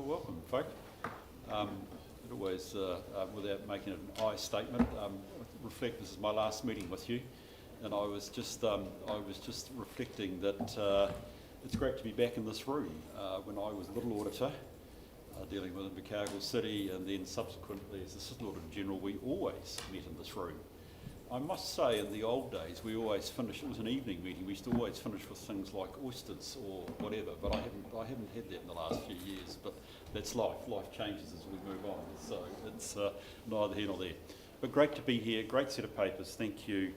Well, welcome, folk. It always, without making an I statement, reflect this is my last meeting with you, and I was just reflecting that it's great to be back in this room. When I was a little auditor, dealing with Invercargill City, and then subsequently as Assistant Auditor General, we always met in this room. I must say, in the old days, we always finished. It was an evening meeting. We used to always finish with things like oysters or whatever. But I haven't had that in the last few years. But that's life. Life changes as we move on. So it's neither here nor there. But great to be here. Great set of papers. Thank you,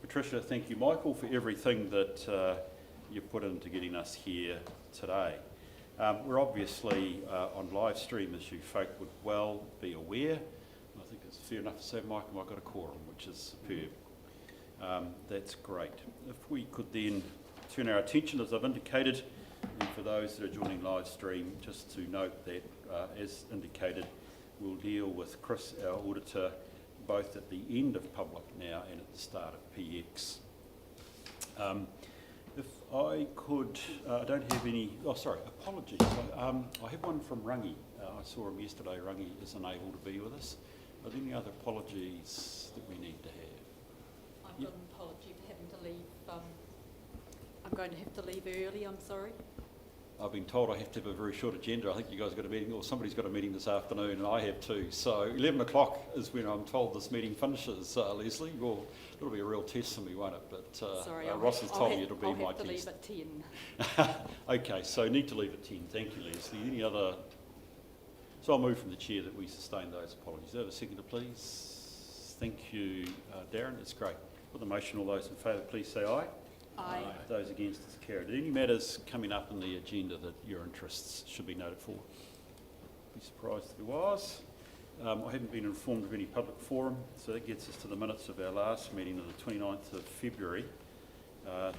Patricia. Thank you, Michael, for everything that you've put into getting us here today. We're obviously on live stream, as you folk would well be aware. I think it's fair enough to say, Michael, I've got a quorum, which is superb. That's great. If we could then turn our attention, as I've indicated, and for those that are joining live stream, just to note that, as indicated, we'll deal with Chris, our auditor, both at the end of public now and at the start of PX. If I could, I don't have any, apologies. I have one from Rangi. I saw him yesterday. Rangi is unable to be with us. Are there any other apologies that we need to have? I've got an apology for having to leave. I'm going to have to leave early, I'm sorry. I've been told I have to have a very short agenda. I think you guys have got a meeting, or somebody's got a meeting this afternoon, and I have too. So 11 o'clock is when I'm told this meeting finishes, Leslie. Well, it'll be a real test for me, won't it? But sorry, Ross has told me it'll be my test. I'll have to leave at 10. Okay, so need to leave at 10. Thank you, Leslie. Any other? So I'll move from the chair that we sustain those apologies. Over a seconder, please. Thank you, Darren. It's great. For the motion, all those in favour, please say aye. Aye. Those against, it's carried. Are there any matters coming up in the agenda that your interests should be noted for? Be surprised if there was. I haven't been informed of any public forum, so that gets us to the minutes of our last meeting on the 29th of February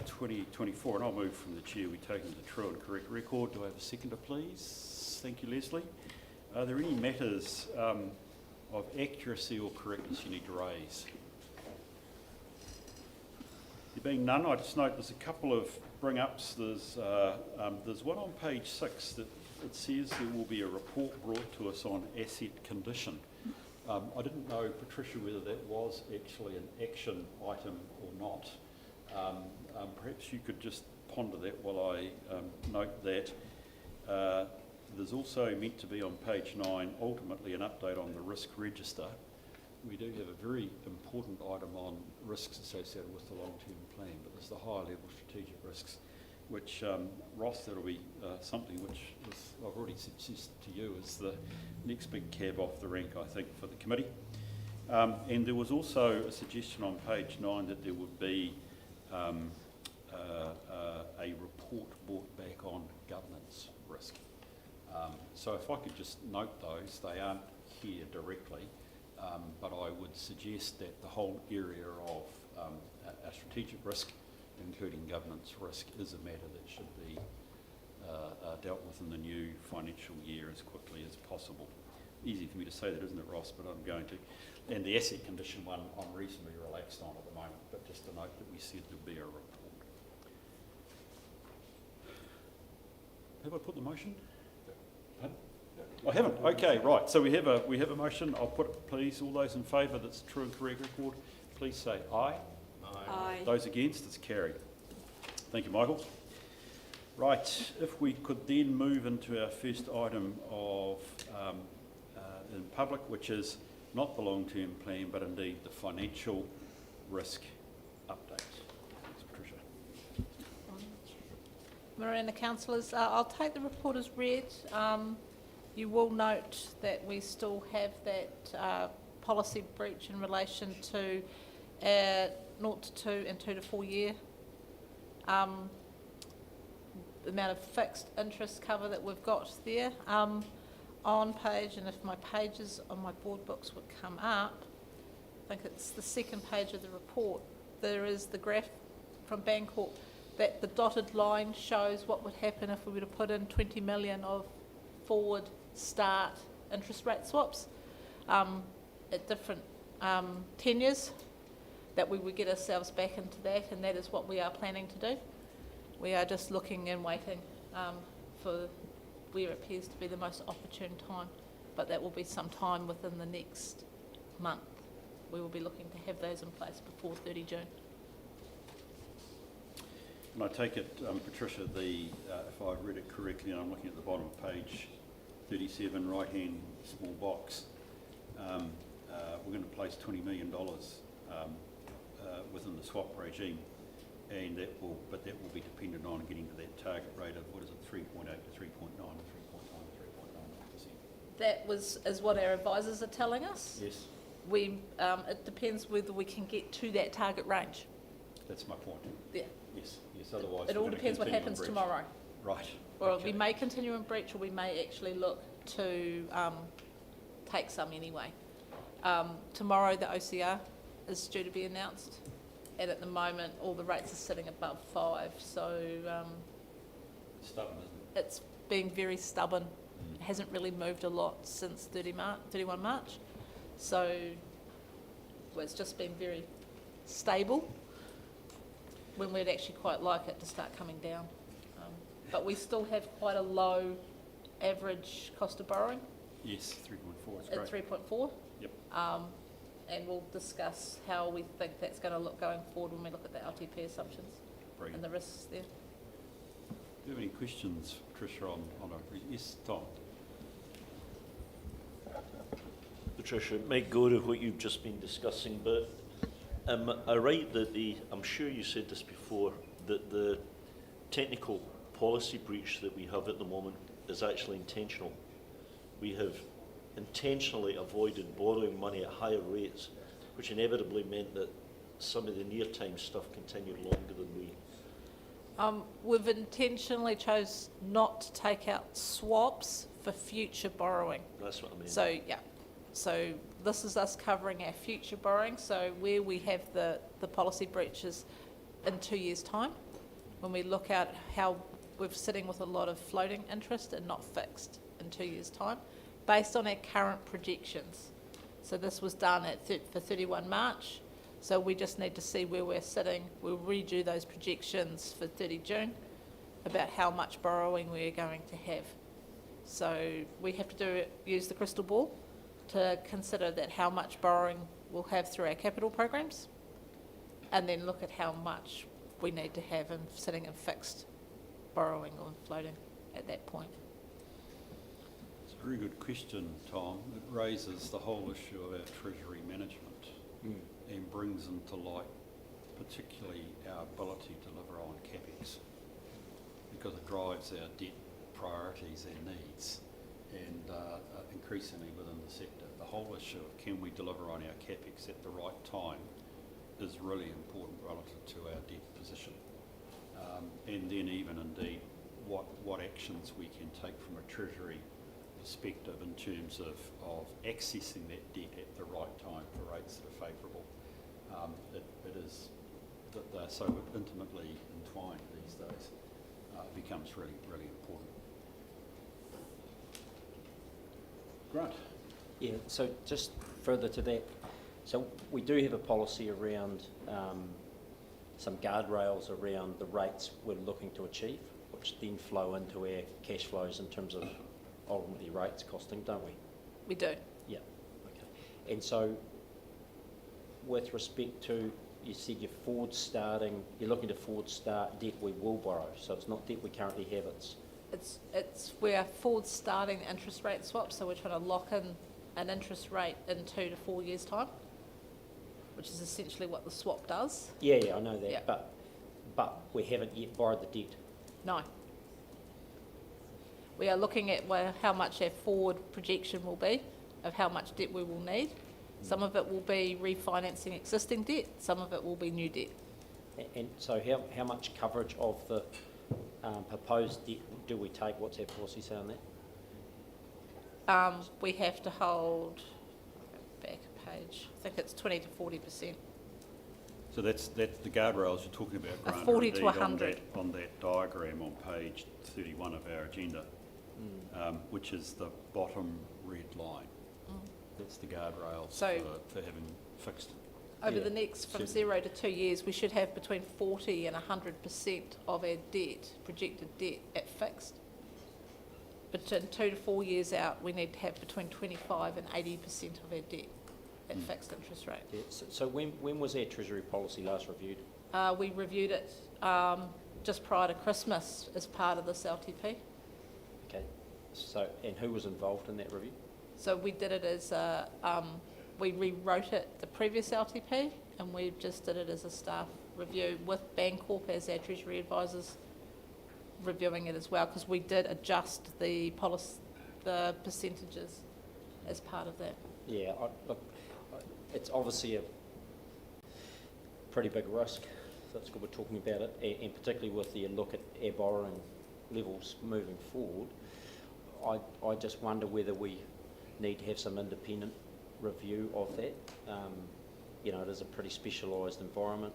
2024, and I'll move from the chair. We take it as a true and correct record. Do I have a seconder, please? Thank you, Leslie. Are there any matters of accuracy or correctness you need to raise? There being none, I just note there's a couple of bring-ups. There's one on page 6 that it says there will be a report brought to us on asset condition. I didn't know, Patricia, whether that was actually an action item or not. Perhaps you could just ponder that while I note that. There's also meant to be on page 9, ultimately an update on the risk register. We do have a very important item on risks associated with the long-term plan, but there's the higher level strategic risks, which, Ross, that'll be something which I've already suggested to you is the next big cab off the rank, I think, for the committee. And there was also a suggestion on page 9 that there would be a report brought back on governance risk. So if I could just note those, they aren't here directly, but I would suggest that the whole area of our strategic risk, including governance risk, is a matter that should be dealt with in the new financial year as quickly as possible. Easy for me to say that, isn't it, Ross? But I'm going to. And the asset condition one I'm reasonably relaxed on at the moment, but just to note that we said there'd be a report. Have I put the motion? I haven't. Okay, right. So we have a motion. I'll put it, please. All those in favour, that's a true and correct record, please say aye. Aye. Those against, it's carried. Thank you, Michael. Right. If we could then move into our first item of in public, which is not the long-term plan, but indeed the financial risk update. Thanks, Patricia. Miranda councillors, I'll take the report as read. You will note that we still have that policy breach in relation to 0 to 2 and 2 to 4 year amount of fixed interest cover that we've got there. On page, and if my pages on my board books would come up, I think it's the second page of the report, there is the graph from Bancorp that the dotted line shows what would happen if we were to put in 20 million of forward start interest rate swaps at different tenures, that we would get ourselves back into that, and that is what we are planning to do. We are just looking and waiting for where it appears to be the most opportune time, but that will be sometime within the next month. We will be looking to have those in place before 30 June. And I take it, Patricia, if I read it correctly, and I'm looking at the bottom of page 37, right-hand small box, we're going to place $20 million within the swap regime, and that will be dependent on getting to that target rate of, 3.8 to 3.9 or 3.9 to 3.9%. That is what our advisors are telling us. Yes, It depends whether we can get to that target range. that's my point. Yeah. Yes, otherwise It all depends what happens tomorrow. Right. Or Okay. we may continue in breach, or we may actually look to take some anyway. Tomorrow the OCR is due to be announced, and at the moment all the rates are sitting above 5, so Stubborn, isn't it's being very stubborn. it? It hasn't really moved a lot since 31 March, so it's just been very stable when we'd actually quite like it to start coming down. But we still have quite a low average cost of borrowing Yes, 3.4, it's at great. 3.4. Yep. And we'll discuss how we think that's going to look going forward when we look at the LTP assumptions Brilliant. and the risks there. Do you have any questions, Patricia, on yes, Tom? Patricia, it might go to what you've just been discussing, but am I right that I'm sure you said this before, that the technical policy breach that we have at the moment is actually intentional? We have intentionally avoided borrowing money at higher rates, which inevitably meant that some of the near-time stuff continued longer than we. We've intentionally chose not to take out swaps for future borrowing. That's what I mean. So, yeah. So this is us covering our future borrowing. So where we have the policy breaches in 2 years' time, when we look at how we're sitting with a lot of floating interest and not fixed in 2 years' time, based on our current projections. So this was done for 31 March. So we just need to see where we're sitting. We'll redo those projections for 30 June about how much borrowing we're going to have. So we have to use the crystal ball to consider that how much borrowing we'll have through our capital programs, and then look at how much we need to have in sitting in fixed borrowing or floating at that point. It's a very good question, Tom. It raises the whole issue of our treasury management and brings into light particularly our ability to deliver on CapEx, because it drives our debt priorities and needs, and increasingly within the sector. The whole issue of can we deliver on our CapEx at the right time is really important relative to our debt position. And then even indeed what actions we can take from a treasury perspective in terms of accessing that debt at the right time for rates that are favourable. It is that they're so intimately entwined these days. It becomes really, really important. Grant. Yeah, so just further to that, so we do have a policy around some guardrails around the rates we're looking to achieve, which then flow into our cash flows in terms of ultimately rates costing, don't we? We do. Yeah, okay. And so with respect to, you said you're looking to forward start debt we will borrow, so it's not debt we currently have, We're forward starting interest rate swaps, so we're trying to lock in an interest rate in 2 to 4 years' time, which is essentially what the swap does. Yeah, I know that, Yeah. but we haven't yet borrowed the debt. No. We are looking at how much our forward projection will be of how much debt we will need. Some of it will be refinancing existing debt, some of it will be new debt. And so how much coverage of the proposed debt do we take? What's our policy say on that? We have to hold, back a page, I think it's 20 to 40%. So that's the guardrails you're talking about, Grant, 40 to indeed 100. on that diagram on page 31 of our agenda, which is the bottom red line. That's the guardrails So- for having fixed. Over Yeah, the next, from certainly. 0 to 2 years, we should have between 40 and 100% of our debt, projected debt, at fixed. between 2 to 4 years out, we need to have between 25 and 80% of our debt at fixed interest rate. Yeah, so when was our Treasury policy last reviewed? We reviewed it just prior to Christmas as part of this LTP. Okay, so, and who was involved in that review? So we did it as we rewrote it the previous LTP, and we just did it as a staff review with Bancorp as our Treasury advisors reviewing it as well, because we did adjust the percentages as part of that. Yeah, look, it's obviously a pretty big risk, so it's good we're talking about it, and particularly with the look at our borrowing levels moving forward. I just wonder whether we need to have some independent review of that. You know, it is a pretty specialised environment,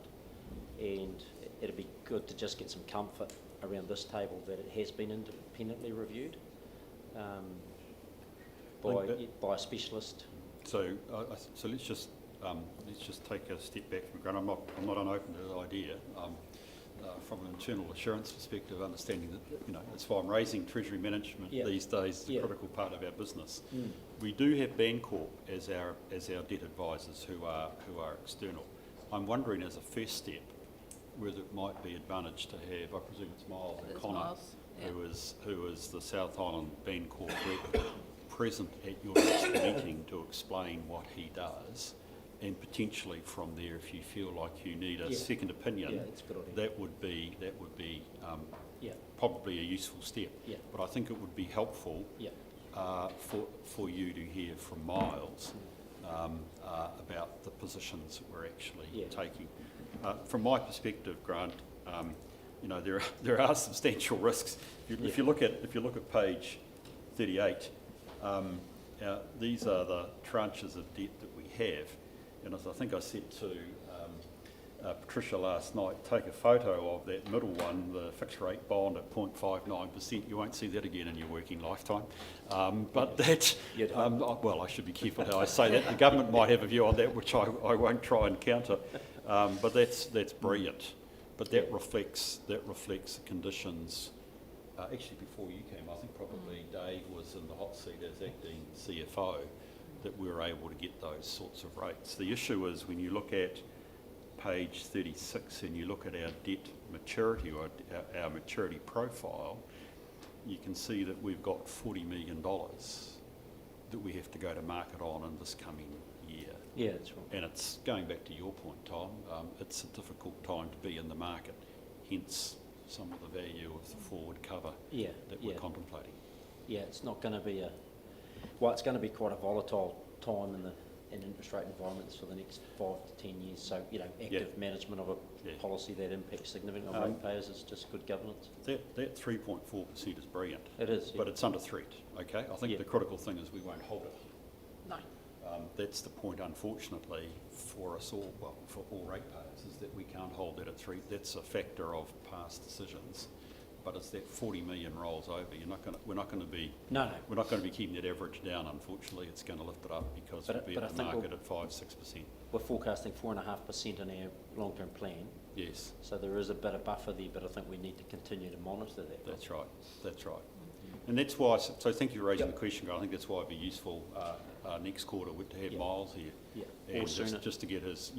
and it'd be good to just get some comfort around this table that it has been independently reviewed by a specialist. So let's just take a step back from Grant. I'm not unopen to the idea. From an internal assurance perspective, understanding that, you know, that's why I'm raising treasury management these days, is a critical part of our business. We do have Bancorp as our debt advisors who are external. I'm wondering, as a first step, whether it might be advantage to have, I presume it's Miles and Connor, who is the South Island Bancorp rep, present at your next meeting to explain what he does, and potentially from there, if you feel like you need a second opinion, that's a good idea. that would be probably a useful step. Yeah. But I think it would be helpful for you to hear from Miles about the positions that we're actually taking. From my perspective, Grant, you know, there are substantial risks. If you look at page 38, these are the tranches of debt that we have. And as I think I said to Patricia last night, take a photo of that middle one, the fixed rate bond at 0.59%. You won't see that again in your working lifetime. But that, well, I should be careful how I say that. The government might have a view on that, which I won't try and counter. But that's brilliant. But that reflects the conditions. Actually, before you came, I think probably Dave was in the hot seat as acting CFO, that we were able to get those sorts of rates. The issue is when you look at page 36 and you look at our debt maturity or our maturity profile, you can see that we've got $40 million that we have to go to market on in this coming year. Yeah, that's right. And it's going back to your point, Tom, it's a difficult time to be in the market, hence some of the value of the forward cover that we're contemplating. Yeah, it's not going to be it's going to be quite a volatile time in interest rate environments for the next 5 to 10 years. So, you know, active management of a policy that impacts significantly on ratepayers is just good governance. That 3.4% is brilliant. It is. But it's under threat, okay? I think the critical thing is we won't hold it. No. That's the point, unfortunately, for us all, well, for all ratepayers, is that we can't hold that at 3. That's a factor of past decisions. But as that 40 million rolls over, we're not going to be keeping that average down. Unfortunately, it's going to lift it up because we'll be at the market at 5-6%. We're forecasting 4.5% in our long-term plan. Yes. So there is a bit of buffer there, but I think we need to continue to monitor that. That's right. And that's why. So thank you for raising the question. I think that's why it'd be useful next quarter to have Miles here. Yeah. And just to get his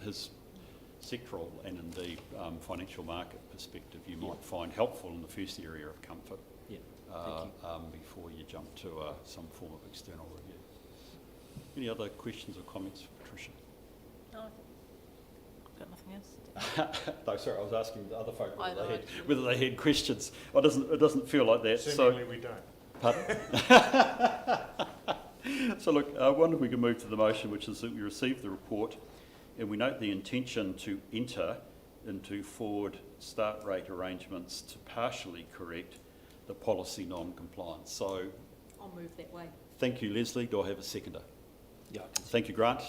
his sectoral and indeed financial market perspective, you might find helpful in the first area of comfort. Yeah. Before you jump to some form of external review. Any other questions or comments for Patricia? No, I've got nothing else. No, sorry, I was asking the other folk whether they had questions. It doesn't feel like that. Seemingly we don't. Pardon? So look, I wonder if we can move to the motion, which is that we receive the report and we note the intention to enter into forward start rate arrangements to partially correct the policy non-compliance. So I'll move that way. thank you, Leslie. Do I have a seconder? Yeah. Thank you, Grant.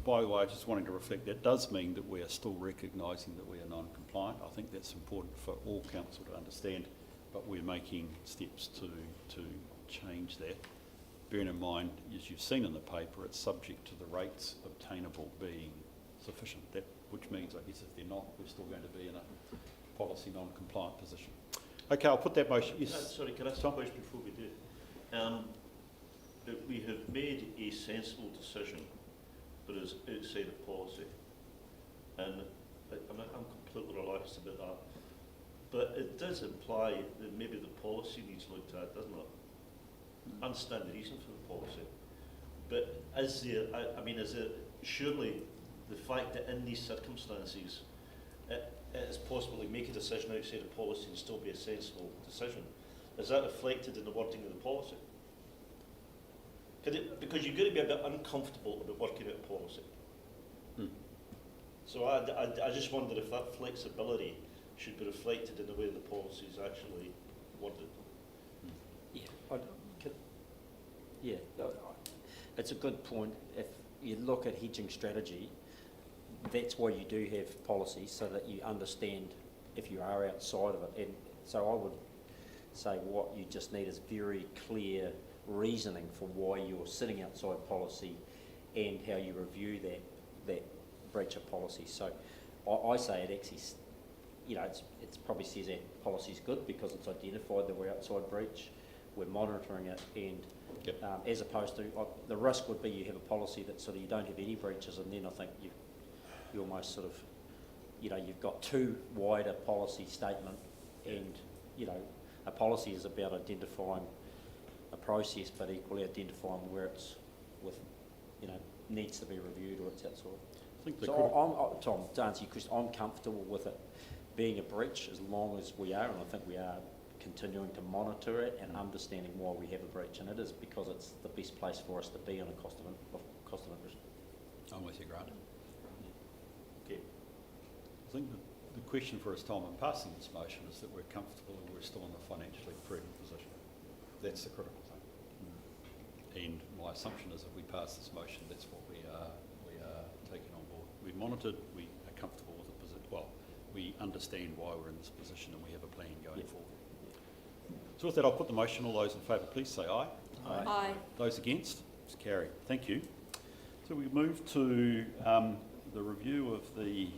By the way, I just wanted to reflect, that does mean that we are still recognising that we are non-compliant. I think that's important for all council to understand, but we're making steps to change that. Bearing in mind, as you've seen in the paper, it's subject to the rates obtainable being sufficient, which means, I guess, if they're not, we're still going to be in a policy non-compliant position. Okay, I'll put that motion, yes. Sorry, can I ask a Tom? question before we do? That we have made a sensible decision that is outside of policy, and I'm completely relaxed about that. But it does imply that maybe the policy needs looked at, doesn't it? I understand the reason for the policy, but is there? I mean, is it surely the fact that in these circumstances it is possible to make a decision outside of policy and still be a sensible decision? Is that reflected in the wording of the policy? Because you've got to be a bit uncomfortable about working out policy. So I just wonder if that flexibility should be reflected in the way the policy is actually worded. Yeah, it's a good point. If you look at hedging strategy, that's why you do have policies, so that you understand if you are outside of it. And so I would say what you just need is very clear reasoning for why you're sitting outside policy and how you review that breach of policy. So I say it actually, it's probably says that policy is good because it's identified that we're outside breach, we're monitoring it, and as opposed to the risk would be you have a policy that sort of you don't have any breaches, and then I think you almost sort of, you've got too wide a policy statement, and a policy is about identifying a process, but equally identifying where it's needs to be reviewed or it's outside. So Tom, to answer your question, I'm comfortable with it being a breach as long as we are, and I think we are continuing to monitor it and understanding why we have a breach, and it is because it's the best place for us to be on a cost of interest. I'm with you, Grant. Okay. I think the question for us, Tom, in passing this motion is that we're comfortable and we're still in a financially prudent position. That's the critical thing. And my assumption is if we pass this motion, that's what we are taking on board. We've monitored, we are comfortable with the position. Well, we understand why we're in this position and we have a plan going forward. So with that, I'll put the motion. All those in favour, please say aye. Aye. Aye. Those against? It's carried. Thank you. So we move to the review of the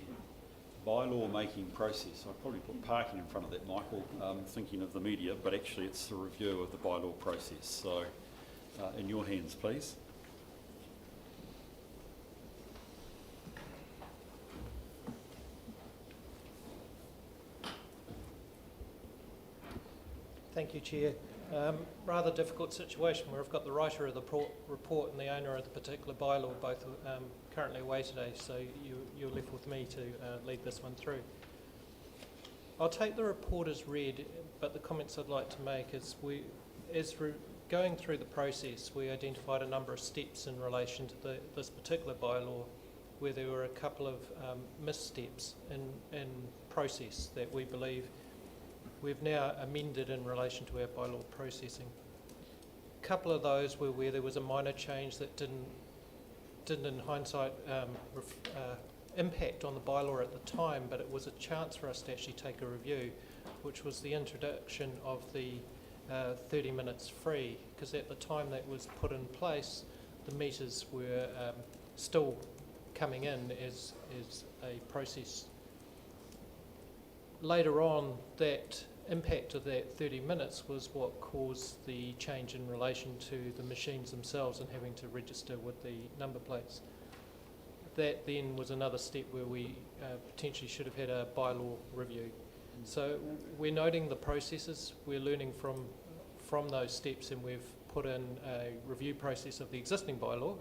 bylaw making process. I'll probably put parking in front of that, Michael, thinking of the media, but actually it's the review of the bylaw process. So in your hands, please. Thank you, Chair. Rather difficult situation where I've got the writer of the report and the owner of the particular bylaw both currently away today, so you're left with me to lead this one through. I'll take the report as read, but the comments I'd like to make is going through the process, we identified a number of steps in relation to this particular bylaw where there were a couple of missteps in process that we believe we've now amended in relation to our bylaw processing. A couple of those were where there was a minor change that didn't in hindsight impact on the bylaw at the time, but it was a chance for us to actually take a review, which was the introduction of the 30 minutes free, because at the time that was put in place, the meters were still coming in as a process. Later on, that impact of that 30 minutes was what caused the change in relation to the machines themselves and having to register with the number plates. That then was another step where we potentially should have had a bylaw review. So we're noting the processes, we're learning from those steps, and we've put in a review process of the existing bylaw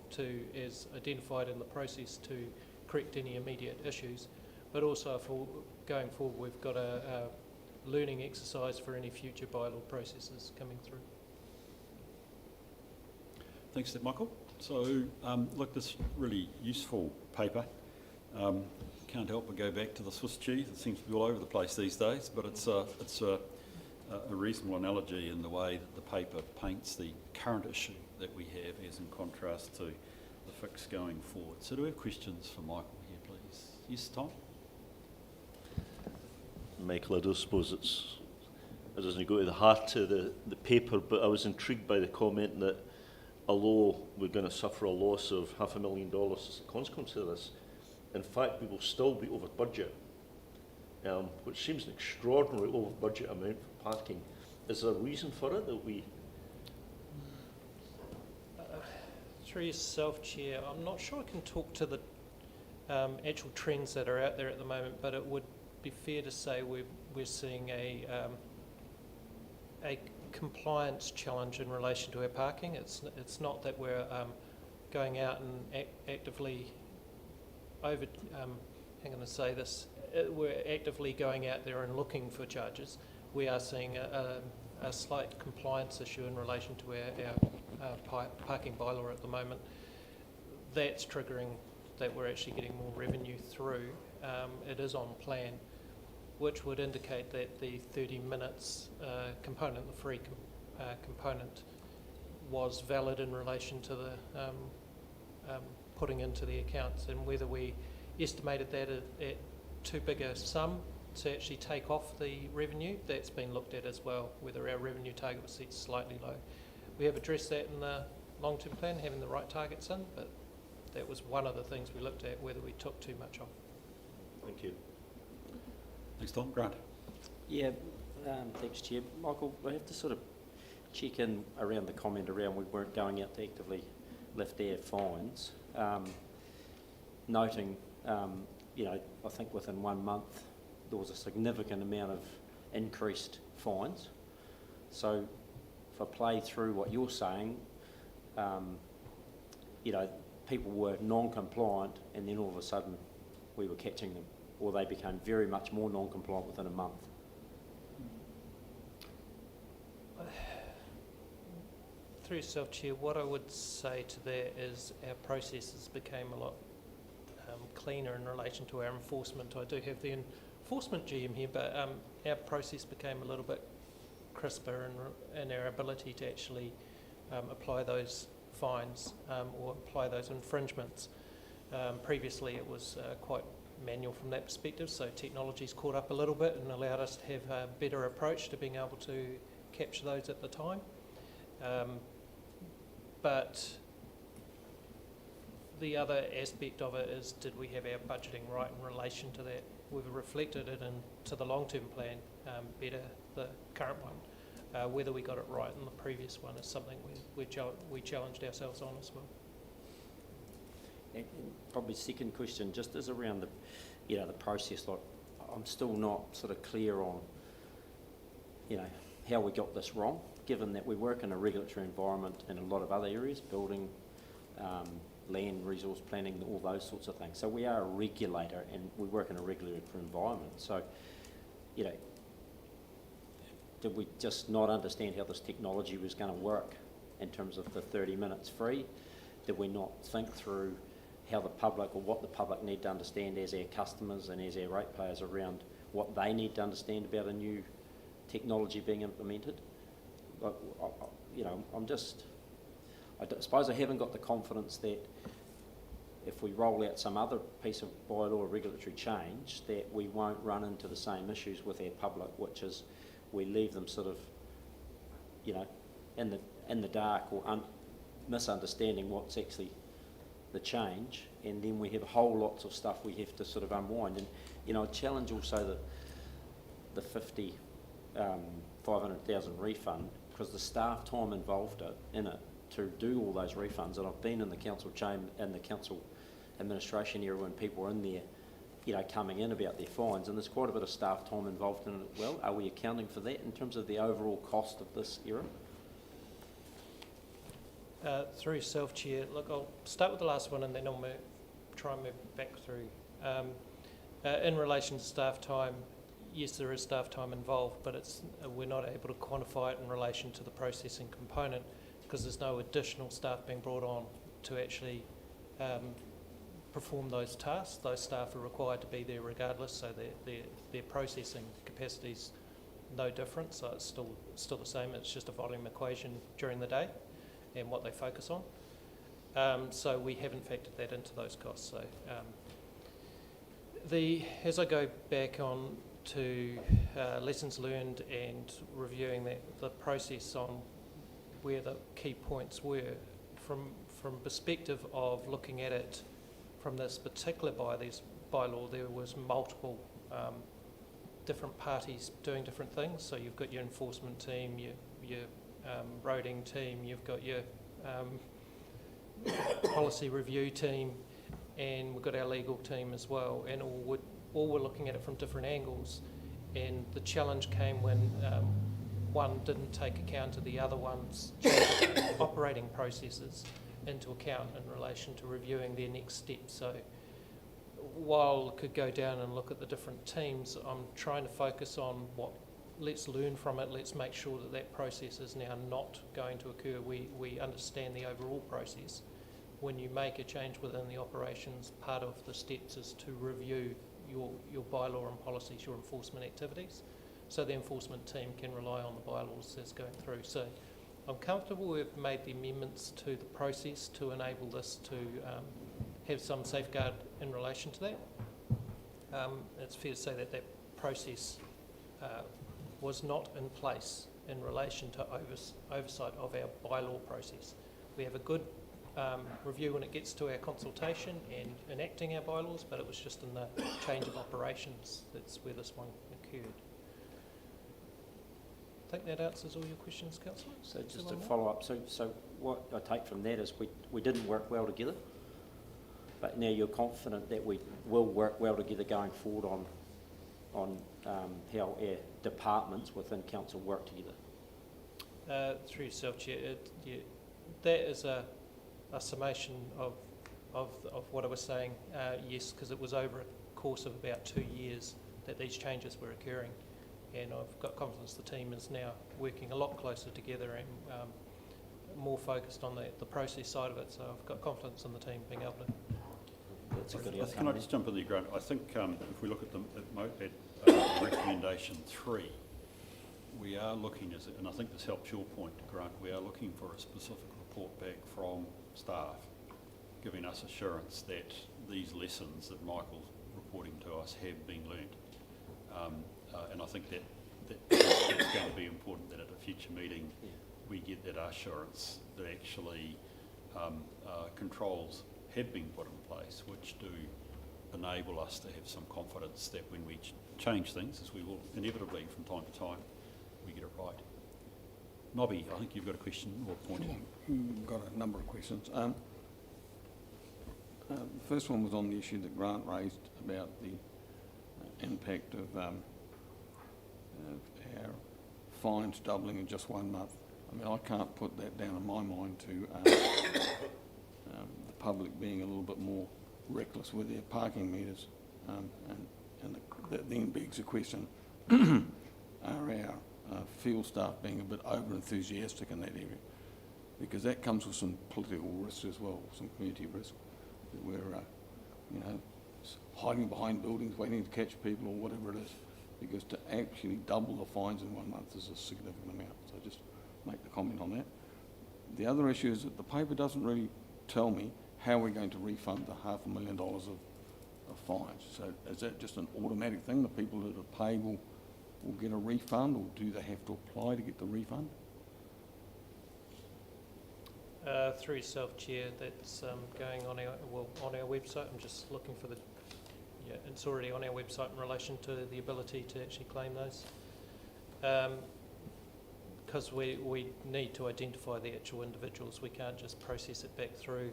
as identified in the process to correct any immediate issues. But also for going forward, we've got a learning exercise for any future bylaw processes coming through. Thanks, Steve Michael. So, look, this really useful paper. Can't help but go back to the Swiss cheese. It seems to be all over the place these days, but it's a reasonable analogy in the way that the paper paints the current issue that we have as in contrast to the fix going forward. So do we have questions for Michael here, please? Yes, Tom? Michael, I don't suppose it doesn't go to the heart of the paper, but I was intrigued by the comment that although we're going to suffer a loss of $500,000 as a consequence of this, in fact we will still be over budget which seems an extraordinary over budget amount for parking. Is there a reason for it that we? Through yourself, Chair, I'm not sure I can talk to the actual trends that are out there at the moment, but it would be fair to say we're seeing a compliance challenge in relation to our parking. It's not that we're going out and actively how can I say this? We're actively going out there and looking for charges. We are seeing a slight compliance issue in relation to our parking bylaw at the moment. That's triggering that we're actually getting more revenue through. It is on plan, which would indicate that the 30 minutes component, the free component, was valid in relation to the putting into the accounts, and whether we estimated that at too big a sum to actually take off the revenue, that's been looked at as well, whether our revenue target was set slightly low. We have addressed that in the long-term plan, having the right targets in, but that was one of the things we looked at, whether we took too much off. Thank you. Thanks, Tom. Grant. Yeah, thanks, Chair. Michael, I have to sort of check in around the comment around we weren't going out to actively lift our fines. Noting, I think within 1 month there was a significant amount of increased fines. So if I play through what you're saying, people were non-compliant and then all of a sudden we were catching them, or they became very much more non-compliant within a month. Through yourself, Chair, what I would say to that is our processes became a lot cleaner in relation to our enforcement. I do have the enforcement GM here, but our process became a little bit crisper in our ability to actually apply those fines or apply those infringements. Previously it was quite manual from that perspective, so technology's caught up a little bit and allowed us to have a better approach to being able to capture those at the time. But the other aspect of it is, did we have our budgeting right in relation to that? We've reflected it into the long-term plan better, the current one. Whether we got it right in the previous one is something we challenged ourselves on as well. And probably second question just is around the process. Like, I'm still not sort of clear on how we got this wrong, given that we work in a regulatory environment in a lot of other areas, building, land, resource planning, all those sorts of things. So we are a regulator and we work in a regulatory environment. So, did we just not understand how this technology was going to work in terms of the 30 minutes free? Did we not think through how the public, or what the public need to understand as our customers and as our ratepayers around what they need to understand about a new technology being implemented? I suppose I haven't got the confidence that if we roll out some other piece of bylaw or regulatory change, that we won't run into the same issues with our public, which is we leave them sort of, in the dark or misunderstanding what's actually the change, and then we have whole lots of stuff we have to sort of unwind. And I challenge also the 500,000 refund, because the staff time involved in it to do all those refunds, and I've been in the council chamber and the council administration area when people were in there, coming in about their fines, and there's quite a bit of staff time involved in it as well. Are we accounting for that in terms of the overall cost of this era? Through yourself, Chair, look, I'll start with the last one and then I'll try and move back through. In relation to staff time, yes, there is staff time involved, but we're not able to quantify it in relation to the processing component, because there's no additional staff being brought on to actually perform those tasks. Those staff are required to be there regardless, so their processing capacity is no different, so it's still the same. It's just a volume equation during the day and what they focus on. So we haven't factored that into those costs. So as I go back on to lessons learned and reviewing the process on where the key points were, from perspective of looking at it from this particular bylaw, there was multiple different parties doing different things. So you've got your enforcement team, your roading team, you've got your policy review team, and we've got our legal team as well, and all were looking at it from different angles. And the challenge came when one didn't take account of the other one's operating processes into account in relation to reviewing their next steps. So while I could go down and look at the different teams, I'm trying to focus on let's learn from it, let's make sure that that process is now not going to occur. We understand the overall process. When you make a change within the operations, part of the steps is to review your bylaw and policies, your enforcement activities, so the enforcement team can rely on the bylaws that's going through. So I'm comfortable we've made the amendments to the process to enable this to have some safeguard in relation to that. It's fair to say that that process was not in place in relation to oversight of our bylaw process. We have a good review when it gets to our consultation and enacting our bylaws, but it was just in the change of operations that's where this one occurred. I think that answers all your questions, Councillor. So just to follow up, so what I take from that is we didn't work well together, but now you're confident that we will work well together going forward on how our departments within council work together. Through yourself, Chair, that is a summation of what I was saying, yes, because it was over a course of about 2 years that these changes were occurring, and I've got confidence the team is now working a lot closer together and more focused on the process side of it, so I've got confidence in the team being able to. That's a good Can outcome. I just jump in there, Grant? I think if we look at recommendation 3, we are looking, and I think this helps your point, Grant, we are looking for a specific report back from staff, giving us assurance that these lessons that Michael's reporting to us have been learnt. And I think that's going to be important, that at a future meeting we get that assurance that actually controls have been put in place, which do enable us to have some confidence that when we change things, as we will inevitably from time to time, we get it right. Nobby, I think you've got a question or a point. Got a number of questions. The first one was on the issue that Grant raised about the impact of our fines doubling in just 1 month. I mean, I can't put that down in my mind to the public being a little bit more reckless with their parking meters, and that then begs the question, are our field staff being a bit over-enthusiastic in that area? Because that comes with some political risks as well, some community risk, that we're hiding behind buildings, waiting to catch people or whatever it is, because to actually double the fines in 1 month is a significant amount. So just make the comment on that. The other issue is that the paper doesn't really tell me how we're going to refund the $500,000 of fines. So is that just an automatic thing? The people that have paid will get a refund, or do they have to apply to get the refund? Through yourself, Chair, that's going on our website. I'm just looking for it's already on our website in relation to the ability to actually claim those. Because we need to identify the actual individuals. We can't just process it back through.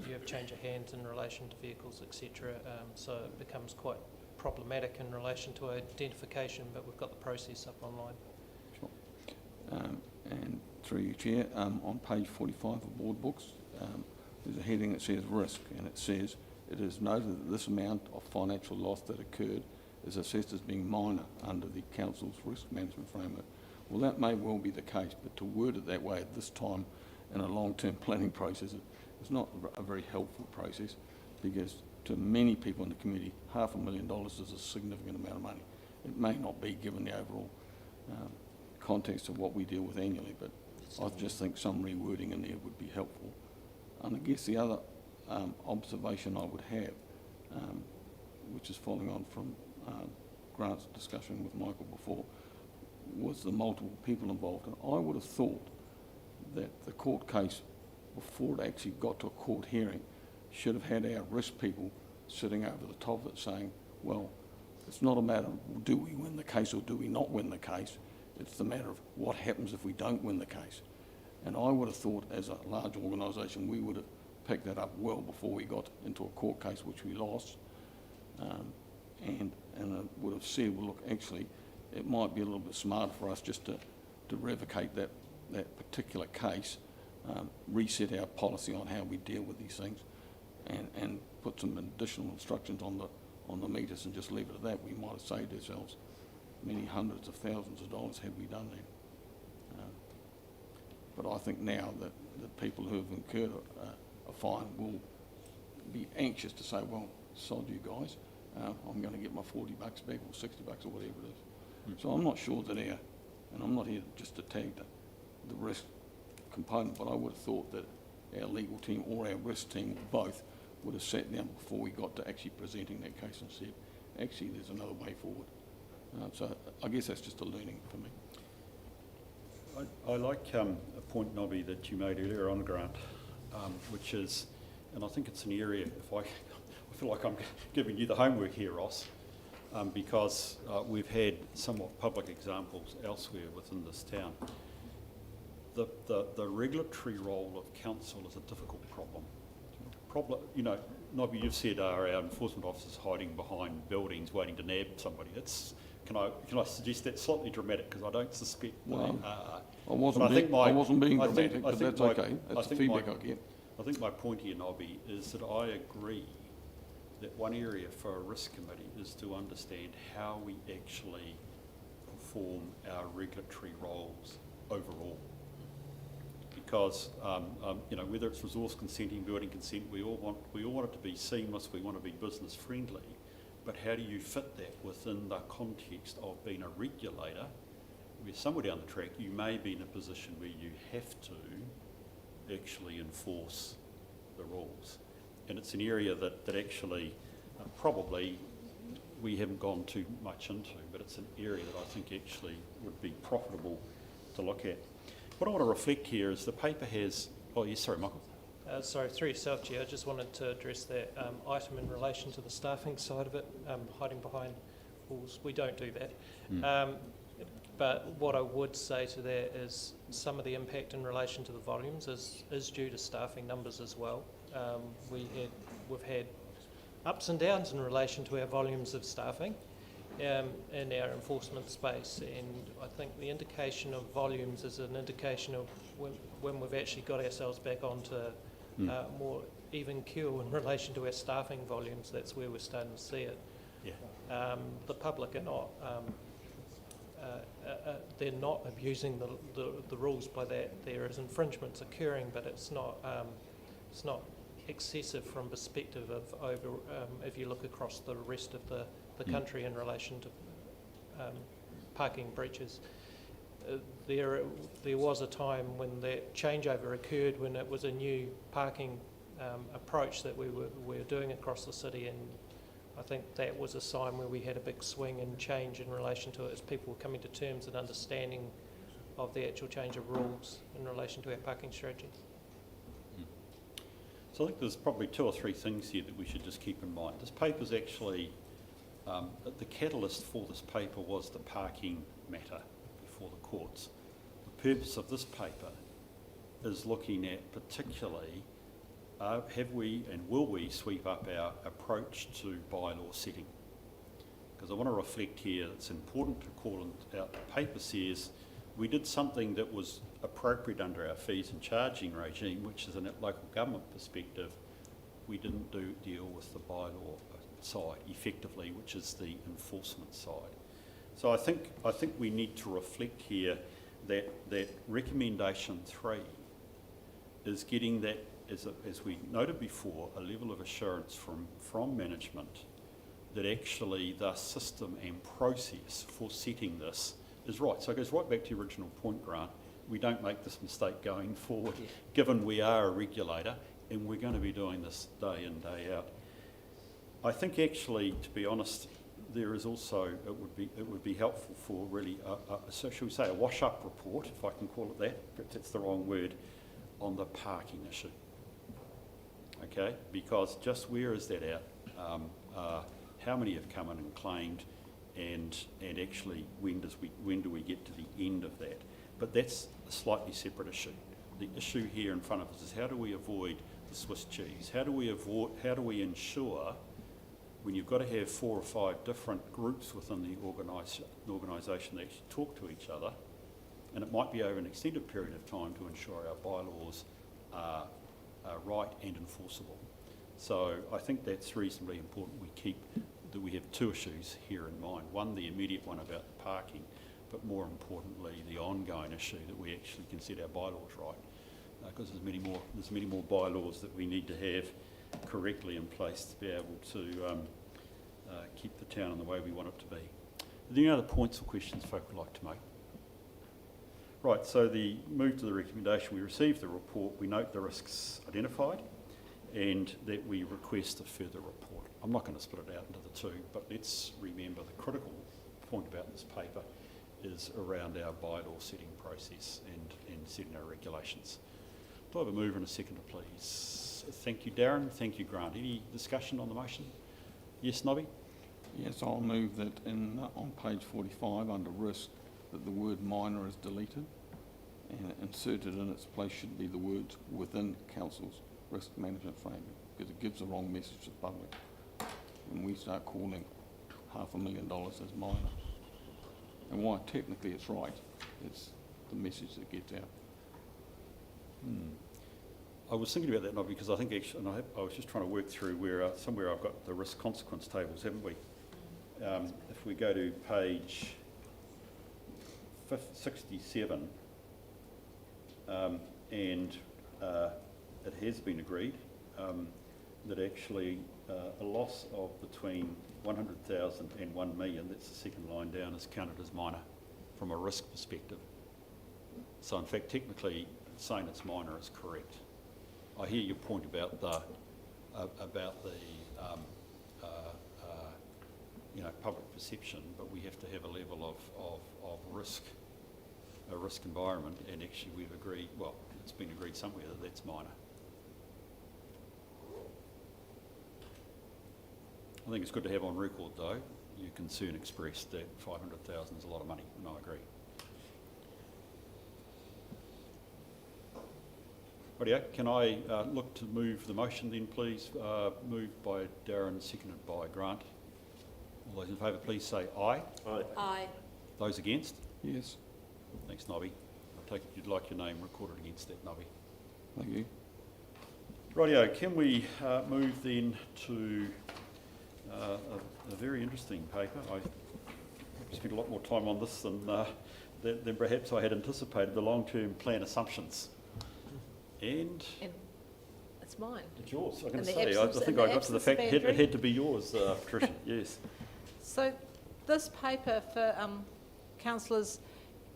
You have change of hands in relation to vehicles, etc. So it becomes quite problematic in relation to identification, but we've got the process up online. Sure. And through you, Chair, on page 45 of board books, there's a heading that says risk, and it says, it is noted that this amount of financial loss that occurred is assessed as being minor under the Council's risk management framework. Well, that may well be the case, but to word it that way at this time in a long-term planning process, it's not a very helpful process, because to many people in the community, $500,000 is a significant amount of money. It may not be, given the overall context of what we deal with annually, but I just think some rewording in there would be helpful. And I guess the other observation I would have, which is following on from Grant's discussion with Michael before, was the multiple people involved. And I would have thought that the court case, before it actually got to a court hearing, should have had our risk people sitting over the top of it saying, well, it's not a matter of do we win the case or do we not win the case. It's the matter of what happens if we don't win the case. And I would have thought, as a large organisation, we would have picked that up well before we got into a court case, which we lost. And I would have said, well, look, actually, it might be a little bit smarter for us just to revocate that particular case, reset our policy on how we deal with these things, and put some additional instructions on the meters and just leave it at that. We might have saved ourselves many hundreds of thousands of dollars had we done that. But I think now that the people who have incurred a fine will be anxious to say, well, sod you guys, I'm going to get my $40 back or $60 or whatever it is. So I'm not sure that and I'm not here just to tag the risk component, but I would have thought that our legal team or our risk team, both, would have sat down before we got to actually presenting that case and said, actually, there's another way forward. So I guess that's just a learning for me. I like a point, Nobby, that you made earlier on, Grant, which is, and I think it's an area, I feel like I'm giving you the homework here, Ross, because we've had somewhat public examples elsewhere within this town. The regulatory role of council is a difficult problem. You know, Nobby, you've said our enforcement officers hiding behind buildings waiting to nab somebody. Can I suggest that's slightly dramatic, because I don't suspect they are. I wasn't being dramatic, but that's okay. That's the feedback I get. I think my point here, Nobby, is that I agree that one area for a risk committee is to understand how we actually perform our regulatory roles overall. Because you know, whether it's resource consenting, building consent, we all want it to be seamless. We want to be business friendly. But how do you fit that within the context of being a regulator, where somewhere down the track you may be in a position where you have to actually enforce the rules? And it's an area that actually probably we haven't gone too much into, but it's an area that I think actually would be profitable to look at. What I want to reflect here is the paper has, oh yes, sorry Michael. Sorry, through yourself, Chair, I just wanted to address that item in relation to the staffing side of it, hiding behind walls. We don't do that. But what I would say to that is some of the impact in relation to the volumes is due to staffing numbers as well. We've had ups and downs in relation to our volumes of staffing in our enforcement space, and I think the indication of volumes is an indication of when we've actually got ourselves back onto more even keel in relation to our staffing volumes. That's where we're starting to see it. Yeah. The public are not. They're not abusing the rules by that. There is infringements occurring, but it's not excessive from perspective of over. If you look across the rest of the country in relation to parking breaches. There was a time when that changeover occurred, when it was a new parking approach that we were doing across the city, and I think that was a sign where we had a big swing and change in relation to it as people were coming to terms and understanding of the actual change of rules in relation to our parking strategy. So I think there's probably 2 or 3 things here that we should just keep in mind. This paper's actually, the catalyst for this paper was the parking matter before the courts. The purpose of this paper is looking at particularly have we and will we sweep up our approach to bylaw setting? Because I want to reflect here, it's important to call out, the paper says we did something that was appropriate under our fees and charging regime, which is in a local government perspective. We didn't deal with the bylaw side effectively, which is the enforcement side. So I think we need to reflect here that recommendation 3 is getting that, as we noted before, a level of assurance from management that actually the system and process for setting this is right. So it goes right back to your original point, Grant. We don't make this mistake going forward, given we are a regulator and we're going to be doing this day in, day out. I think actually, to be honest, there is also, it would be helpful for really, so shall we say a wash-up report, if I can call it that, perhaps that's the wrong word, on the parking issue. Okay, because just where is that at? How many have come in and claimed and actually when do we get to the end of that? But that's a slightly separate issue. The issue here in front of us is how do we avoid the Swiss cheese? How do we ensure when you've got to have 4 or 5 different groups within the organisation that actually talk to each other, and it might be over an extended period of time to ensure our bylaws are right and enforceable. So I think that's reasonably important that we have 2 issues here in mind. One, the immediate one about the parking, but more importantly, the ongoing issue that we actually can set our bylaws right, because there's many more bylaws that we need to have correctly in place to be able to keep the town in the way we want it to be. Are there any other points or questions folk would like to make? Right, so the move to the recommendation, we received the report, we note the risks identified, and that we request a further report. I'm not going to split it out into the 2, but let's remember the critical point about this paper is around our bylaw setting process and setting our regulations. Do I have a mover and a seconder, please? Thank you, Darren. Thank you, Grant. Any discussion on the motion? Yes, Nobby? Yes, I'll move that on page 45 under risk that the word minor is deleted and inserted in its place should be the words within council's risk management framework, because it gives the wrong message to the public when we start calling $500,000 as minor. And while technically it's right, it's the message that gets out. I was thinking about that, Nobby, because I think actually, and I was just trying to work through where somewhere I've got the risk consequence tables, haven't we? If we go to page 67, and it has been agreed that actually a loss of between 100,000 and 1 million, that's the second line down, is counted as minor from a risk perspective. So in fact, technically, saying it's minor is correct. I hear your point about the public perception, but we have to have a level of risk, a risk environment, and actually we've agreed, well, it's been agreed somewhere that that's minor. I think it's good to have on record, though, your concern expressed that 500,000 is a lot of money, and I agree. Rightio, can I look to move the motion then, please? Moved by Darren, seconded by Grant. All those in favour, please say aye. Aye. Aye. Those against? Yes, Thanks, Nobby. I take it you'd like your name recorded against that, Nobby. thank you. Rightio, can we move then to a very interesting paper? I spent a lot more time on this than perhaps I had anticipated, the long-term plan assumptions. And It's mine. it's yours. I'm going In to the say, I absence- think in I the got to the absence fact of it Andrew. had to be yours, Patricia, yes. So this paper for councillors,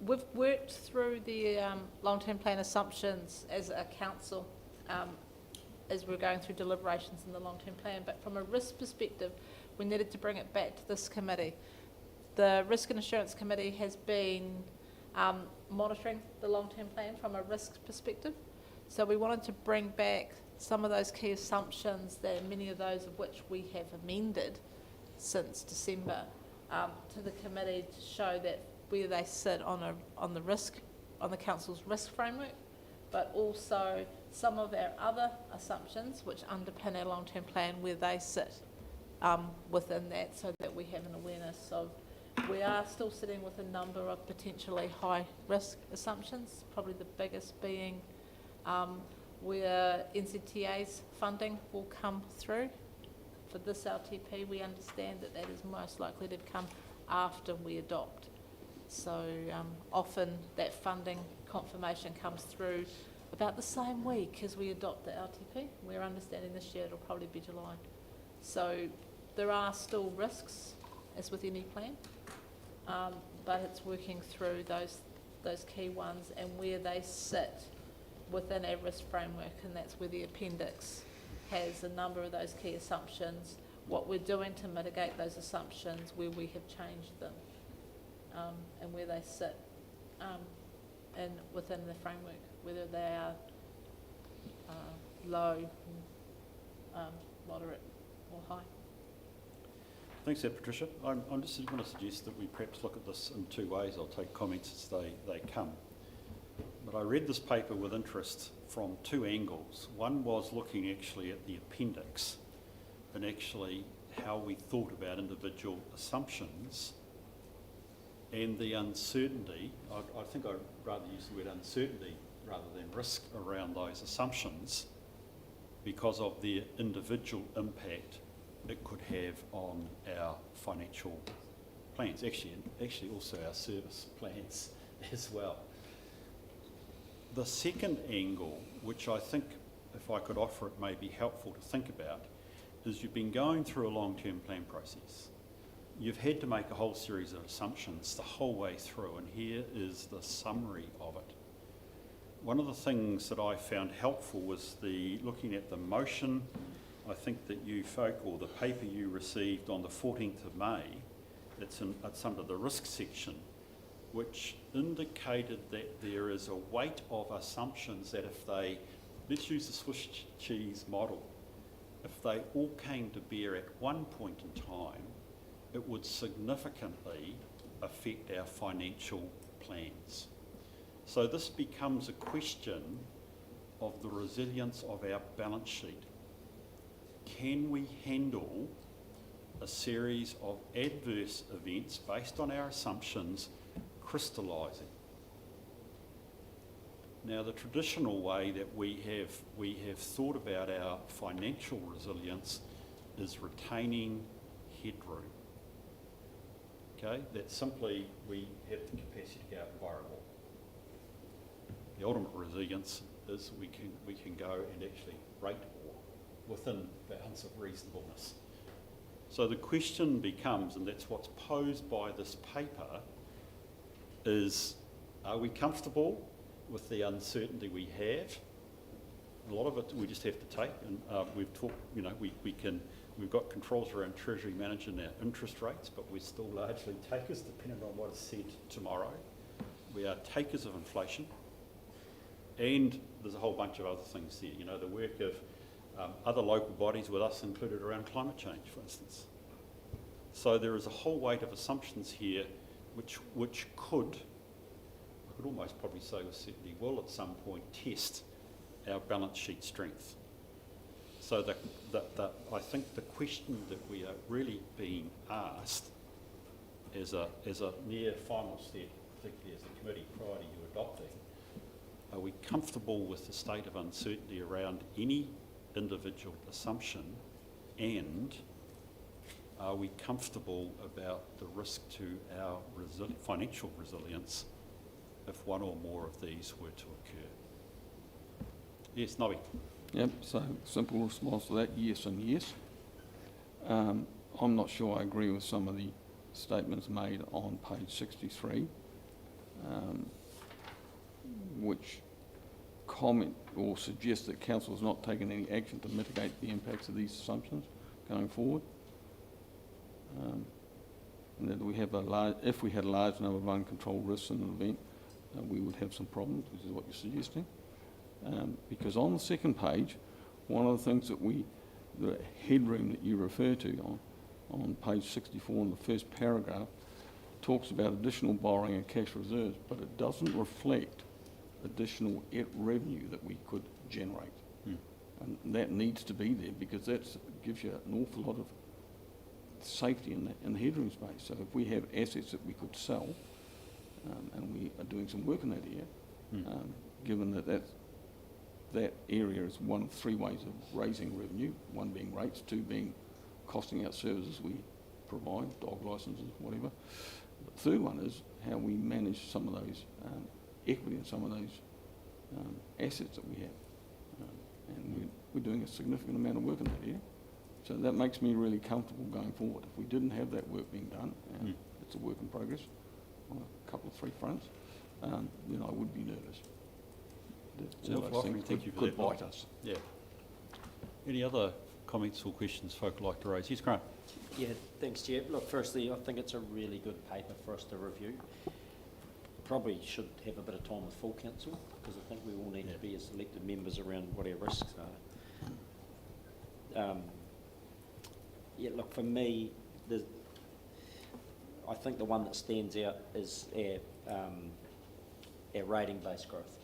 we've worked through the long-term plan assumptions as a council as we're going through deliberations in the long-term plan, but from a risk perspective, we needed to bring it back to this committee. The Risk and Assurance Committee has been monitoring the long-term plan from a risk perspective, so we wanted to bring back some of those key assumptions, that many of those of which we have amended since December, to the committee to show that where they sit on the council's risk framework, but also some of our other assumptions which underpin our long-term plan, where they sit within that, so that we have an awareness of we are still sitting with a number of potentially high risk assumptions, probably the biggest being where NZTA's funding will come through. For this LTP, we understand that that is most likely to come after we adopt. So often that funding confirmation comes through about the same week as we adopt the LTP. We're understanding this year it'll probably be July. So there are still risks, as with any plan, but it's working through those key ones and where they sit within our risk framework, and that's where the appendix has a number of those key assumptions, what we're doing to mitigate those assumptions, where we have changed them, and where they sit within the framework, whether they are low, moderate or high. Thanks, Patricia. I'm just going to suggest that we perhaps look at this in two ways. I'll take comments as they come. But I read this paper with interest from two angles. One was looking actually at the appendix and actually how we thought about individual assumptions and the uncertainty. I think I'd rather use the word uncertainty rather than risk around those assumptions because of the individual impact it could have on our financial plans, actually also our service plans as well. The second angle, which I think, if I could offer it, may be helpful to think about, is you've been going through a long-term plan process. You've had to make a whole series of assumptions the whole way through, and here is the summary of it. One of the things that I found helpful was looking at the motion, I think that you folk, or the paper you received on the 14th of May, it's under the risk section, which indicated that there is a weight of assumptions that if they, let's use the Swiss cheese model, if they all came to bear at one point in time, it would significantly affect our financial plans. So this becomes a question of the resilience of our balance sheet. Can we handle a series of adverse events based on our assumptions crystallising? Now, the traditional way that we have thought about our financial resilience is retaining headroom. Okay, that simply we have the capacity to go and borrow more. The ultimate resilience is we can go and actually rate more within bounds of reasonableness. So the question becomes, and that's what's posed by this paper, is are we comfortable with the uncertainty we have? A lot of it we just have to take, and we've talked, we've got controls around Treasury managing our interest rates, but we're still largely takers, depending on what is said tomorrow. We are takers of inflation, and there's a whole bunch of other things there. You know, the work of other local bodies with us included around climate change, for instance. So there is a whole weight of assumptions here which could, I could almost probably say with certainty will at some point test our balance sheet strength. So I think the question that we are really being asked as a near final step, particularly as a committee prior to you adopting, are we comfortable with the state of uncertainty around any individual assumption, and are we comfortable about the risk to our financial resilience if one or more of these were to occur? Yes, Nobby. Yep, so simple response to that, yes and yes. I'm not sure I agree with some of the statements made on page 63, which comment or suggest that council has not taken any action to mitigate the impacts of these assumptions going forward. And that we have if we had a large number of uncontrolled risks in an event, we would have some problems, which is what you're suggesting. Because on the second page, one of the things that the headroom that you refer to on page 64 in the first paragraph talks about additional borrowing and cash reserves, but it doesn't reflect additional revenue that we could generate. And that needs to be there because that gives you an awful lot of safety in the headroom space. So if we have assets that we could sell, and we are doing some work in that area, given that area is one of three ways of raising revenue, one being rates, two being costing out services we provide, dog licenses, whatever. The third one is how we manage some of those equity in some of those assets that we have. And we're doing a significant amount of work in that area. So that makes me really comfortable going forward. If we didn't have that work being done, and it's a work in progress on a couple of three fronts, then I would be nervous. Thank you for could that. bite us. Yeah. Any other comments or questions folk would like to raise? Yes, Grant. Yeah, thanks, Chair. Look, firstly, I think it's a really good paper for us to review. Probably should have a bit of time with full council, because I think we all need to be as elected members around what our risks are. Yeah, look, for me, I think the one that stands out is our rating-based growth,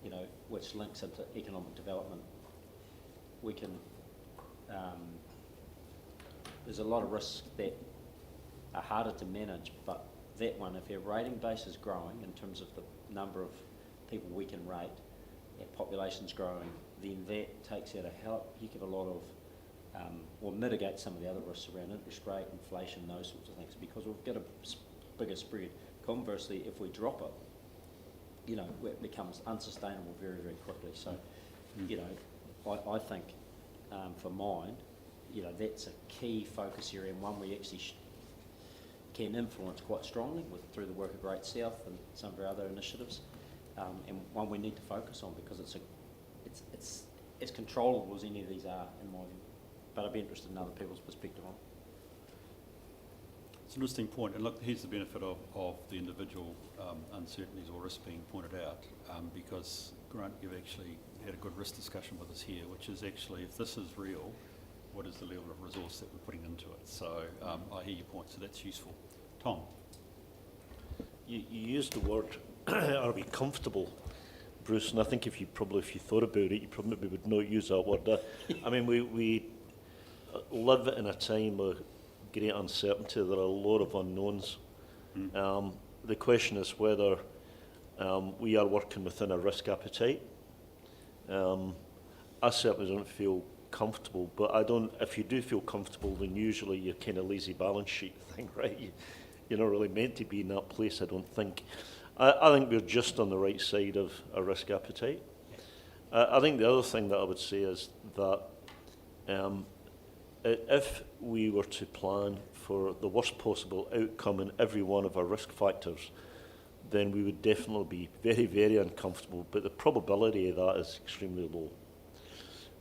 you know, which links into economic development. We can, there's a lot of risks that are harder to manage, but that one, if our rating base is growing in terms of the number of people we can rate, our population's growing, then that takes out a heck of a lot of, or mitigates some of the other risks around interest rate, inflation, those sorts of things, because we've got a bigger spread. Conversely, if we drop it, you know, it becomes unsustainable very, very quickly. So, you know, I think for mine, you know, that's a key focus area, and one we actually can influence quite strongly through the work of Great South and some of our other initiatives, and one we need to focus on because it's as controllable as any of these are, in my view. But I'd be interested in other people's perspective on it. It's an interesting point, and look, here's the benefit of the individual uncertainties or risks being pointed out, because Grant, you've actually had a good risk discussion with us here, which is actually, if this is real, what is the level of resource that we're putting into it? So I hear your point, so that's useful. Tom? You used the word, are we comfortable, Bruce? And I think if you thought about it, you probably would not use that word. I mean, we live in a time of great uncertainty. There are a lot of unknowns. The question is whether we are working within a risk appetite. I certainly don't feel comfortable, but I don't. If you do feel comfortable, then usually you're kind of lazy balance sheet thing, right? You're not really meant to be in that place, I don't think. I think we're just on the right side of a risk appetite. I think the other thing that I would say is that if we were to plan for the worst possible outcome in every one of our risk factors, then we would definitely be very, very uncomfortable, but the probability of that is extremely low.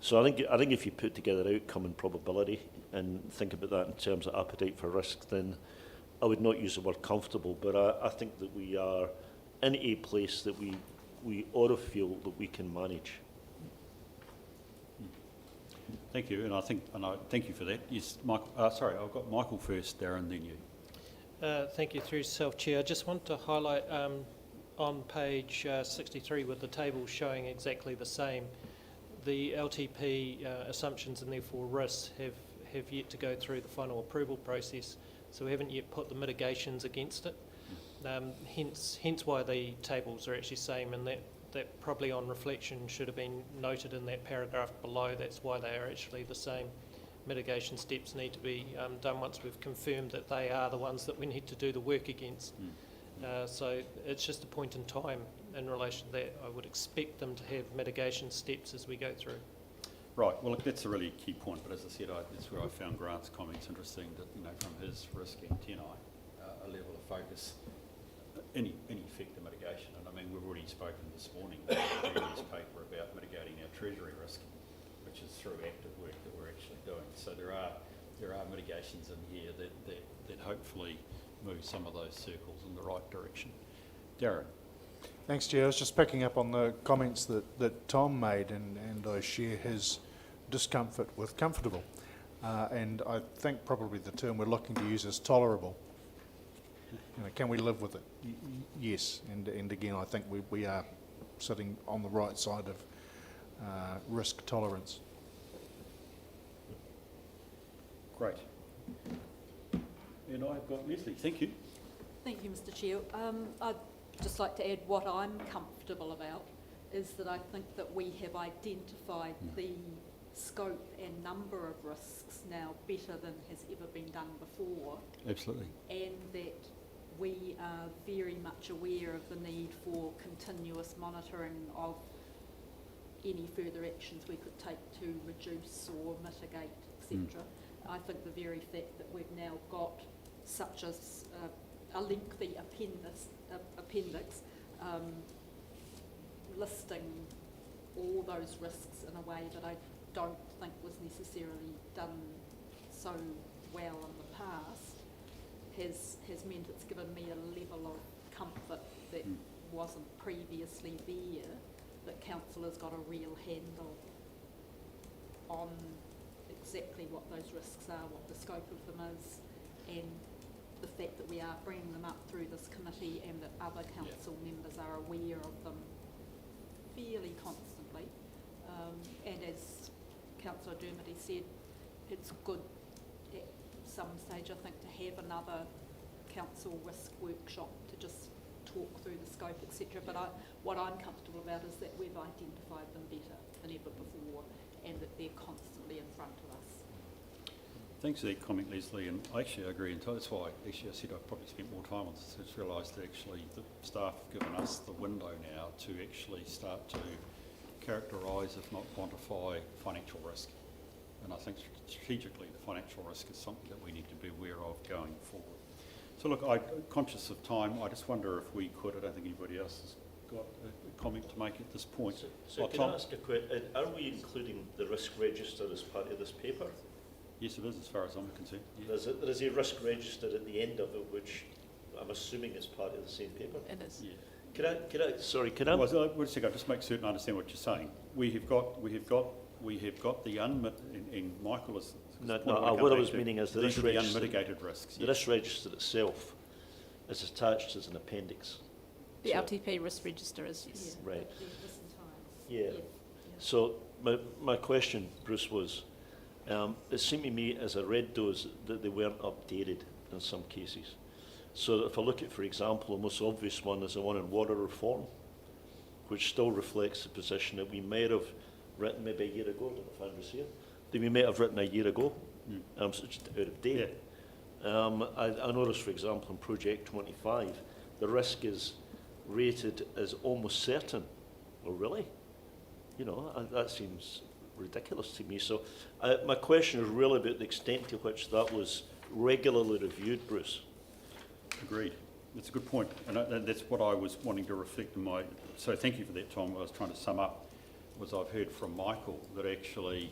So I think if you put together outcome and probability and think about that in terms of appetite for risk, then I would not use the word comfortable, but I think that we are in a place that we ought to feel that we can manage. Thank you, and I thank you for that. Yes, Michael. Sorry, I've got Michael first, Darren, then you. Thank you, through yourself, Chair. I just want to highlight on page 63 with the table showing exactly the same. The LTP assumptions and therefore risks have yet to go through the final approval process, so we haven't yet put the mitigations against it. Hence why the tables are actually same, and that probably on reflection should have been noted in that paragraph below. That's why they are actually the same. Mitigation steps need to be done once we've confirmed that they are the ones that we need to do the work against. So it's just a point in time in relation to that. I would expect them to have mitigation steps as we go through. Right, well, look, that's a really key point, but as I said, that's where I found Grant's comments interesting, that, you know, from his risk antennae, a level of focus, any effective mitigation. And I mean, we've already spoken this morning in the previous paper about mitigating our treasury risk, which is through active work that we're actually doing. So there are mitigations in here that hopefully move some of those circles in the right direction. Darren. Thanks, Chair. I was just picking up on the comments that Tom made, and I share his discomfort with comfortable. And I think probably the term we're looking to use is tolerable. You know, can we live with it? Yes. And again, I think we are sitting on the right side of risk tolerance. Great. And I've got Leslie. Thank you. Thank you, Mr. Chair. I'd just like to add what I'm comfortable about is that I think that we have identified the scope and number of risks now better than has ever been done before. Absolutely. And that we are very much aware of the need for continuous monitoring of any further actions we could take to reduce or mitigate, etc. I think the very fact that we've now got such a lengthy appendix listing all those risks in a way that I don't think was necessarily done so well in the past has meant it's given me a level of comfort that wasn't previously there, that council has got a real handle on exactly what those risks are, what the scope of them is, and the fact that we are bringing them up through this committee and that other council members are aware of them fairly constantly. And as Councillor Dermody said, it's good at some stage, I think, to have another council risk workshop to just talk through the scope, etc. But what I'm comfortable about is that we've identified them better than ever before and that they're constantly in front of us. Thanks for that comment, Leslie, and I actually agree, and that's why I said I've probably spent more time on this. I just realised that actually the staff have given us the window now to actually start to characterise, if not quantify, financial risk. And I think strategically the financial risk is something that we need to be aware of going forward. So look, I'm conscious of time. I just wonder if we could, I don't think anybody else has got a comment to make at this point. So can I ask a question? Are we including the risk register as part of this paper? Yes, it is, as far as I'm concerned. Yeah. There is a risk register at the end of it, which I'm assuming is part of the same paper. It is. Yeah. Can I? Well, so, wait a second, I'll just make certain I understand what you're saying. We have got the and Michael is. What I was meaning is these are the unmitigated risks. The risk register itself is attached as an appendix. The So- LTP risk register is, yes. Yeah, Right. the listen times. Yeah. So my question, Bruce, was, it seemed to me as I read those that they weren't updated in some cases. So if I look at, for example, the most obvious one is the one in water reform, which still reflects the position that we may have written maybe a year ago, I don't know if Andrew's here, that we may have written a year ago, so it's just out of date. Yeah. I noticed, for example, in Project 25, the risk is rated as almost certain. Well, really? You know, that seems ridiculous to me. So my question is really about the extent to which that was regularly reviewed, Bruce. Agreed. That's a good point, and that's what I was wanting to reflect in my. So thank you for that, Tom. What I was trying to sum up was I've heard from Michael that actually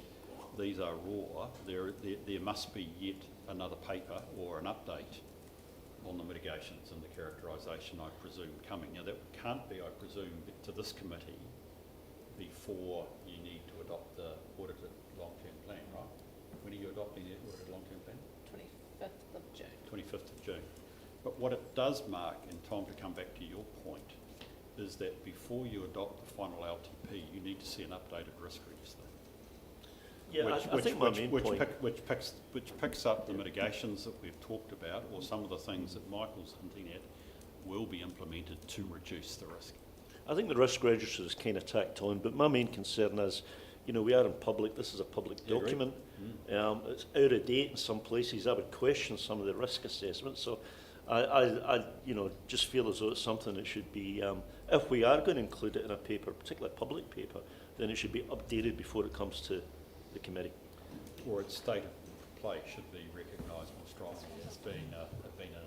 these are raw. There must be yet another paper or an update on the mitigations and the characterisation, I presume, coming. Now that can't be, I presume, to this committee before you need to adopt the audited long-term plan, right? When are you adopting the audited long-term plan? 25th of June. 25th of June. But what it does mark, and Tom, to come back to your point, is that before you adopt the final LTP, you need to see an updated risk register. Yeah, I think my main point... Which picks up the mitigations that we've talked about, or some of the things that Michael's hinting at, will be implemented to reduce the risk. I think the risk register is kind of tacked on, but my main concern is, you know, we are in public, this is a public document. It's out of date in some places. I would question some of the risk assessments. So I you know, just feel as though it's something that should be, if we are going to include it in a paper, particularly a public paper, then it should be updated before it comes to the committee. Or its state of play should be recognised more strongly as being an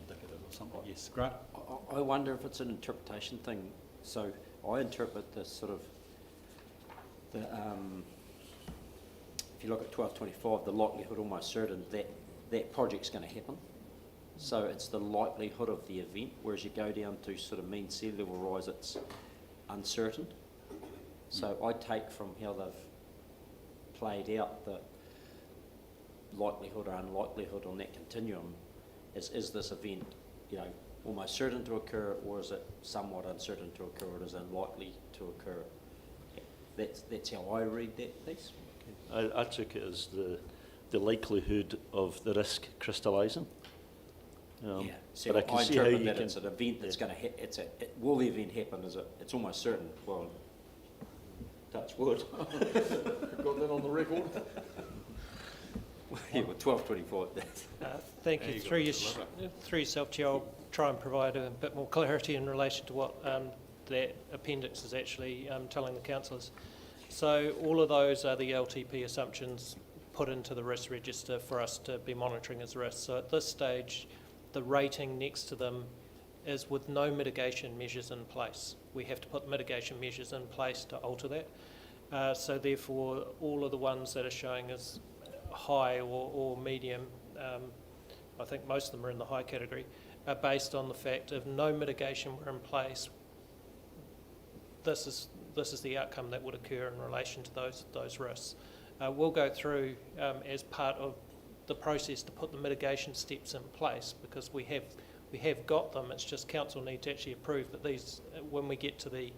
indicative of something. Yes, Grant? I wonder if it's an interpretation thing. So I interpret this sort of, if you look at 1225, the likelihood almost certain that project's going to happen. So it's the likelihood of the event, whereas you go down to sort of mean sea level rise, it's uncertain. So I take from how they've played out the likelihood or unlikelihood on that continuum is this event, you know, almost certain to occur, or is it somewhat uncertain to occur, or is it unlikely to occur? That's how I read that piece. I took it as the likelihood of the risk crystallising. So but I can I see how interpret you that can... it's an event that's going to will the event happen? It's almost certain. Well, touch wood. Got that on the record? Yeah, with 1224. Thank There you. you go, Through yourself, Chair, I'll try and provide a bit more clarity in relation to what that appendix is actually telling the councillors. So all of those are the LTP assumptions put into the risk register for us to be monitoring as risks. So at this stage, the rating next to them is with no mitigation measures in place. We have to put mitigation measures in place to alter that. So therefore, all of the ones that are showing as high or medium, I think most of them are in the high category, are based on the fact of no mitigation were in place. This is the outcome that would occur in relation to those risks. We'll go through as part of the process to put the mitigation steps in place, because we have got them. It's just council need to actually approve that these, when we get to the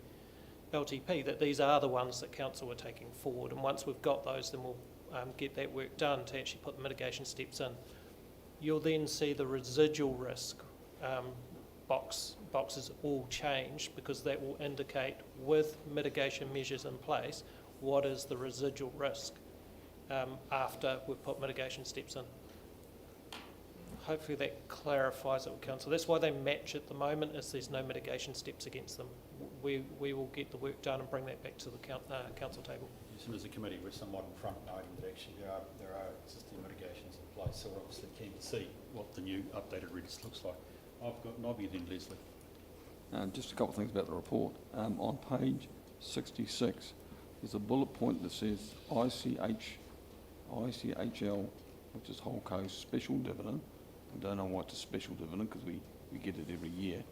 LTP, that these are the ones that council are taking forward. And once we've got those, then we'll get that work done to actually put the mitigation steps in. You'll then see the residual risk boxes all change, because that will indicate, with mitigation measures in place, what is the residual risk after we've put mitigation steps in. Hopefully that clarifies it with council. That's why they match at the moment, is there's no mitigation steps against them. We will get the work done and bring that back to the council table. Yes, and as a committee, we're somewhat in front knowing that actually there are existing mitigations in place, so we're obviously keen to see what the new updated register looks like. I've got Nobby then, Leslie. Just a couple of things about the report. On page 66, there's a bullet point that says ICHL, which is Wholeco special dividend. I don't know why it's a special dividend, because we get it every year.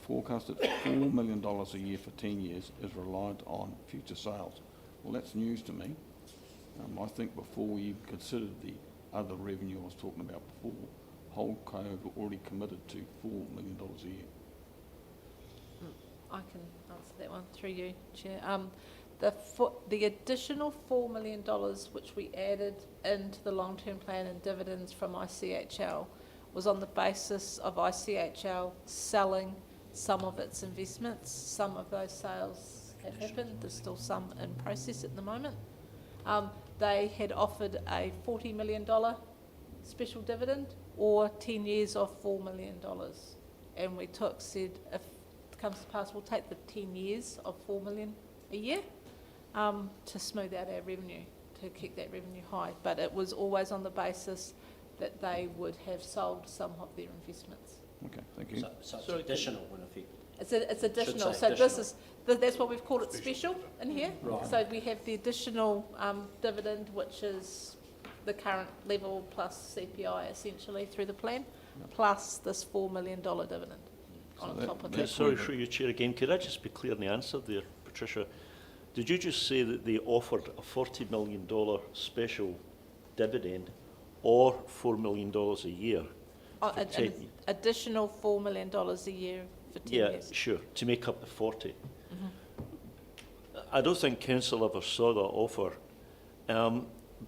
Forecast at $4 million a year for 10 years is reliant on future sales. Well, that's news to me. I think before we even considered the other revenue I was talking about before, Wholeco have already committed to $4 million a year. I can answer that one through you, Chair. The additional $4 million which we added into the long-term plan and dividends from ICHL was on the basis of ICHL selling some of its investments. Some of those sales have happened. There's still some in process at the moment. They had offered a $40 million special dividend or 10 years of $4 million. And we said, if it comes to pass, we'll take the 10 years of $4 million a year to smooth out our revenue, to keep that revenue high. But it was always on the basis that they would have sold some of their investments. Okay, thank you. So it's additional in effect. It's additional. say So this additional. is that's what we've called it special in here. Right. So we have the additional dividend, which is the current level plus CPI essentially through the plan, plus this $4 million dividend on So top of that- that. Sorry, through your chair again, could I just be clear in the answer there, Patricia? Did you just say that they offered a $40 million special dividend or $4 million a year? for 10 years? Additional $4 million a year for 10 Yeah, years. sure, to make up the 40. Mm-hmm. I don't think council ever saw that offer,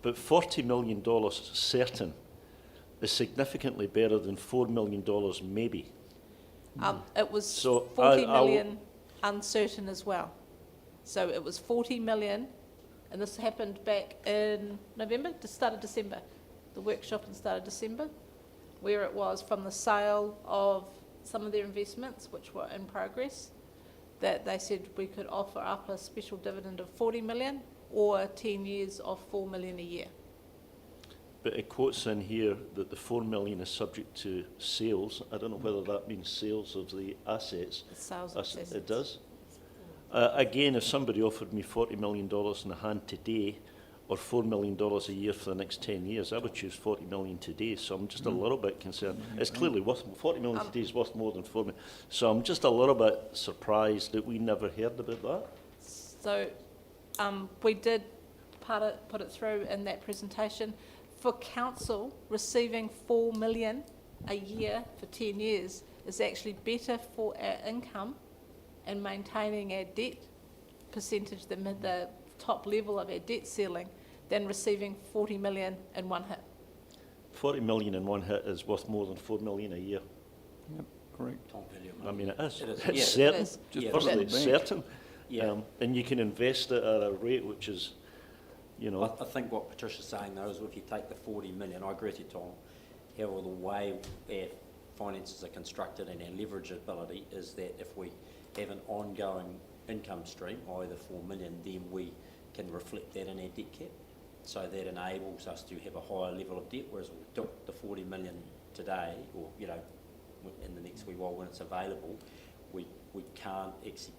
but $40 million certain is significantly better than $4 million maybe. It was So 40 I'll- million uncertain as well. So it was 40 million, and this happened back in November, the start of December. The workshop in the start of December, where it was from the sale of some of their investments, which were in progress, that they said we could offer up a special dividend of 40 million or 10 years of 4 million a year. But it quotes in here that the 4 million is subject to sales. I don't know whether that means sales of the assets. The sales of assets. It does. Again, if somebody offered me $40 million in the hand today, or $4 million a year for the next 10 years, I would choose 40 million today. So I'm just a little bit concerned. It's clearly worth 40 million today is worth more than 4 million. So I'm just a little bit surprised that we never heard about that. So we did put it through in that presentation. For council, receiving 4 million a year for 10 years is actually better for our income and maintaining our debt percentage, the top level of our debt ceiling, than receiving 40 million in one hit. 40 million in one hit is worth more than 4 million a year. Yep, correct. Time value of I money. mean, it is. It is, It's yeah. certain. It is. Just Yeah. put it Firstly, in it's the bank. certain. Yeah. And you can invest it at a rate which is, you know, I think what Patricia's saying though is if you take the 40 million, I agree with you, Tom, however the way our finances are constructed and our leverage ability is that if we have an ongoing income stream, either 4 million, then we can reflect that in our debt cap. So that enables us to have a higher level of debt, whereas we took the 40 million today, or, you know, in the next wee while when it's available, we can't actually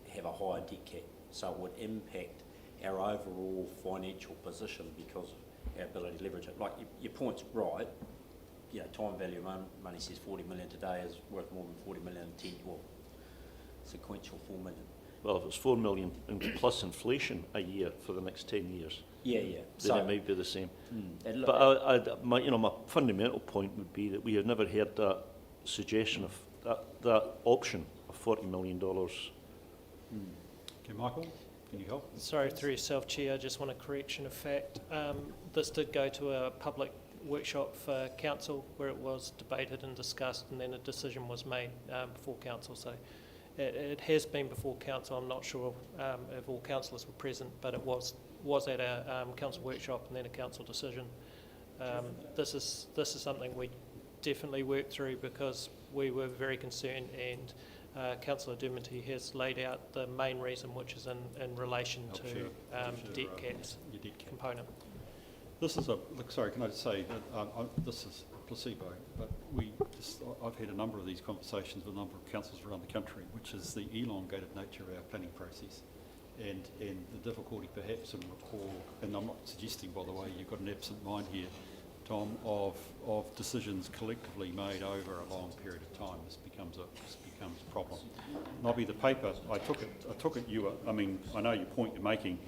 have a higher debt cap. So it would impact our overall financial position because of our ability to leverage it. Like, your point's right. You know, time value of money says 40 million today is worth more than 40 million in 10, well, sequential 4 million. well, if it's 4 million plus inflation a year for the next 10 years, Yeah, yeah. then it might be the same. it lo- But my fundamental point would be that we have never heard that suggestion of that option of $40 million. Okay, Michael, can you help? Sorry, through yourself, Chair, I just want a correction of fact. This did go to a public workshop for council where it was debated and discussed, and then a decision was made before council. So it has been before council. I'm not sure if all councillors were present, but it was at a council workshop and then a council decision. This is something we definitely worked through because we were very concerned, and Councillor Dermody has laid out the main reason, which is in relation to debt caps Your debt cap. component. This is sorry, can I just say that this is placebo, but I've had a number of these conversations with a number of councils around the country, which is the elongated nature of our planning process and the difficulty perhaps in recall, and I'm not suggesting, by the way, you've got an absent mind here, Tom, of decisions collectively made over a long period of time. This becomes a problem. Nobby, the paper, I took it I know your point you're making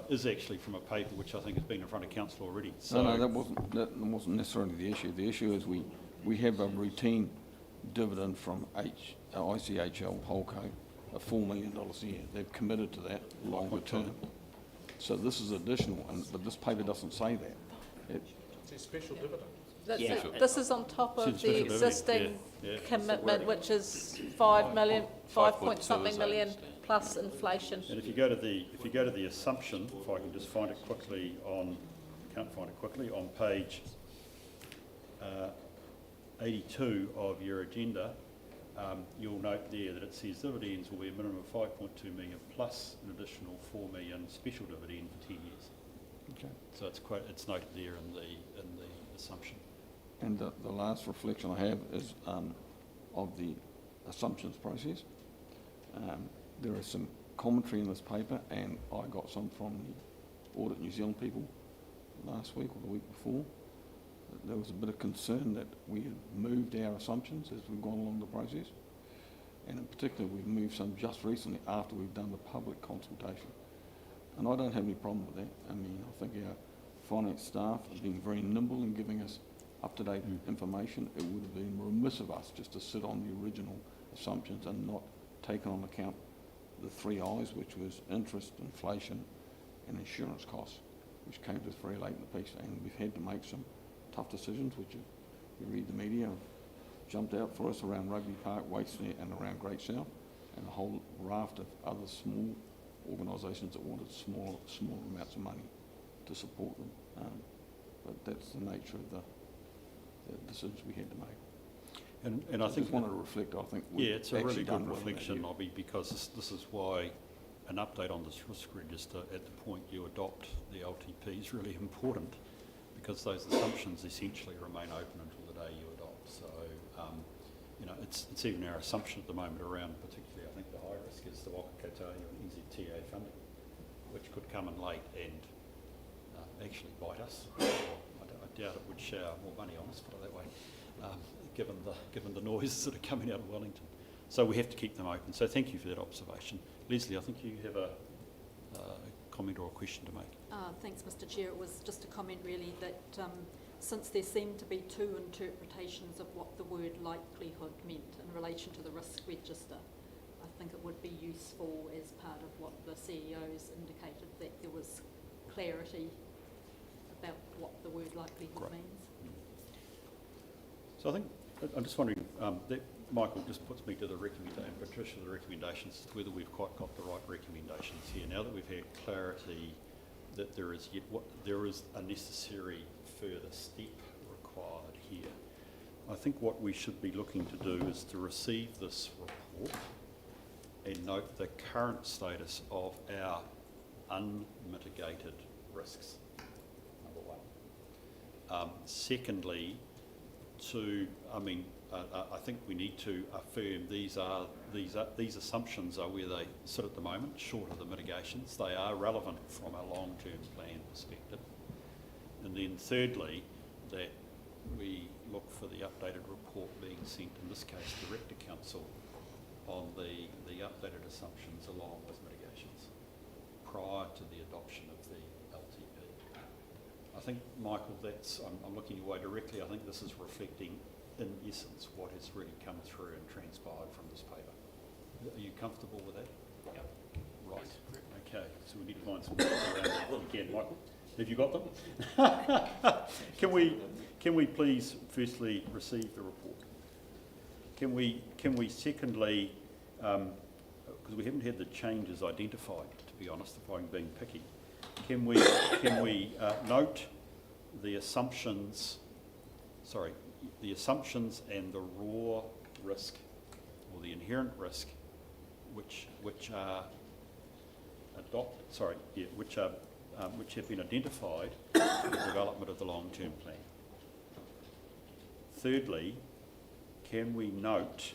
is actually from a paper which I think has been in front of council already. So No, that wasn't necessarily the issue. The issue is we have a routine dividend from ICHL Holco of $4 million a year. They've committed to that longer term. So this is additional, but this paper doesn't say that. It's a special dividend. This is on top of It's the special dividend, existing yeah. commitment, which is 5 million, 5 point something as million I understand. plus inflation. And if you go to the assumption, if I can just find it quickly on page 82 of your agenda, you'll note there that it says dividends will be a minimum of 5.2 million plus an additional 4 million special dividend for 10 years. Okay. So it's noted there in the assumption. And the last reflection I have is of the assumptions process. There is some commentary in this paper, and I got some from the Audit New Zealand people last week or the week before. There was a bit of concern that we had moved our assumptions as we've gone along the process, and in particular we've moved some just recently after we've done the public consultation. And I don't have any problem with that. I mean, I think our finance staff have been very nimble in giving us up-to-date information. It would have been remiss of us just to sit on the original assumptions and not take on account the 3 I's, which was interest, inflation and insurance costs, which came to us very late in the piece. And we've had to make some tough decisions, which you read the media, have jumped out for us around Rugby Park, Waitsonette and around Great South, and a whole raft of other small organisations that wanted small amounts of money to support them. But that's the nature of the decisions we had to make. And I think just wanted to reflect, I think we've it's a really actually done good well in that reflection, area. Nobby, because this is why an update on this risk register at the point you adopt the LTP is really important, because those assumptions essentially remain open until the day you adopt. So, it's even our assumption at the moment around, particularly I think the high risk is the Waka Kotahi and NZTA funding, which could come in late and actually bite us. I doubt it would shower more money on us, put it that way, given the noises that are coming out of Wellington. So we have to keep them open. So thank you for that observation. Leslie, I think you have a comment or a question to make. Thanks, Mr Chair. It was just a comment really that since there seem to be 2 interpretations of what the word likelihood meant in relation to the risk register, I think it would be useful as part of what the CEOs indicated that there was clarity about what the word likelihood means. So I think, I'm just wondering, that Michael just puts me to the recommendation, Patricia, the recommendations, whether we've quite got the right recommendations here. Now that we've had clarity that there is a necessary further step required here, I think what we should be looking to do is to receive this report and note the current status of our unmitigated risks, number one. Secondly, I think we need to affirm these assumptions are where they sit at the moment, short of the mitigations. They are relevant from a long-term plan perspective. And then thirdly, that we look for the updated report being sent, in this case direct to council, on the updated assumptions along with mitigations prior to the adoption of the LTP. I think, Michael, I'm looking your way directly. I think this is reflecting, in essence, what has really come through and transpired from this paper. Are you comfortable with that? Yep. Right. Okay. So we need to find some words around that again, Michael. Have you got them? Can we please firstly receive the report? Can we secondly, because we haven't had the changes identified, to be honest, if I'm being picky, can we note the assumptions and the raw risk or the inherent risk which have been identified for the development of the long-term plan. Thirdly, can we note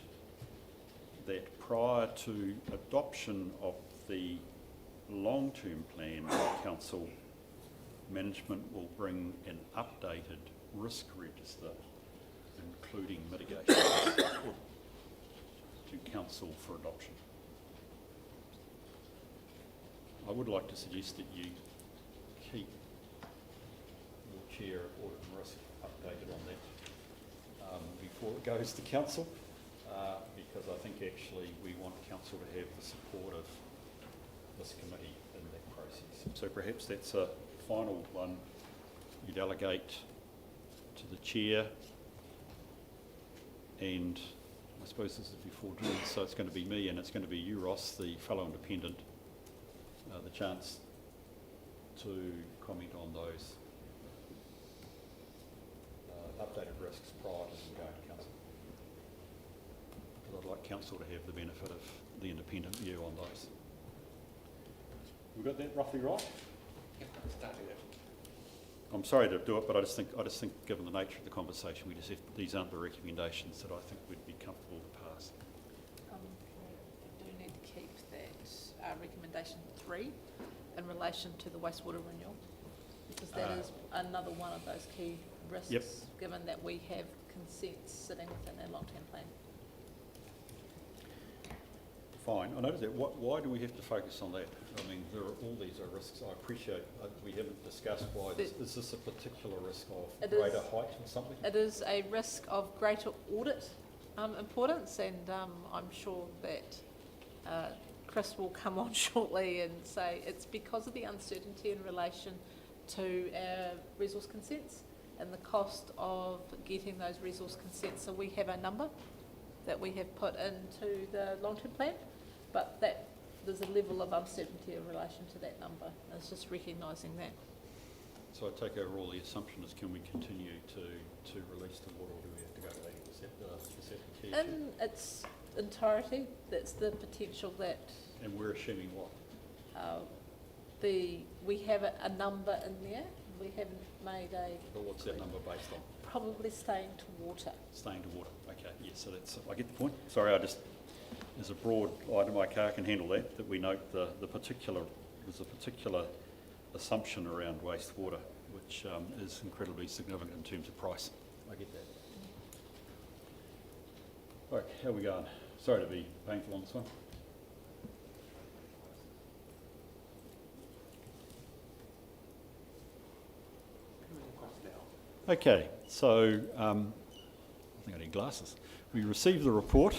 that prior to adoption of the long-term plan by council, management will bring an updated risk register, including mitigations, to council for adoption. I would like to suggest that you keep your chair of audit and risk updated on that before it goes to council, because I think actually we want council to have the support of this committee in that process. So perhaps that's a final one you delegate to the chair, and I suppose this is before drills, so it's going to be me and it's going to be you, Ross, the fellow independent, the chance to comment on those updated risks prior to them going to council. Because I'd like council to have the benefit of the independent view on those. We got that roughly right? Yep, starting it. I'm sorry to do it, but I just think given the nature of the conversation, these aren't the recommendations that I think we'd be comfortable to pass. We do need to keep that recommendation 3 in relation to the wastewater renewal, because that is another one of those key risks, Yep. given that we have consents sitting within our long-term plan. Fine, I noticed that. Why do we have to focus on that? I mean, all these are risks. I appreciate we haven't discussed why. Is this a particular risk of greater height or something? It is a risk of greater audit importance, and I'm sure that Chris will come on shortly and say it's because of the uncertainty in relation to our resource consents and the cost of getting those resource consents. So we have a number that we have put into the long-term plan, but that there's a level of uncertainty in relation to that number. And it's just recognising that. So I take overall the assumption is, can we continue to release the water, or do we have to go to 80%? Is that the key issue? In its entirety, that's the potential that And we're assuming what? we have a number in there. We haven't made But what's that number based on? probably staying to water. Staying to water. Okay, yes, so I get the point. Sorry, there's a broad item, my car can handle that we note there's a particular assumption around wastewater, which is incredibly significant in terms of price. I get that. All right, how are we going? Sorry to be painful on this one. Okay, so I think I need glasses. We received the report.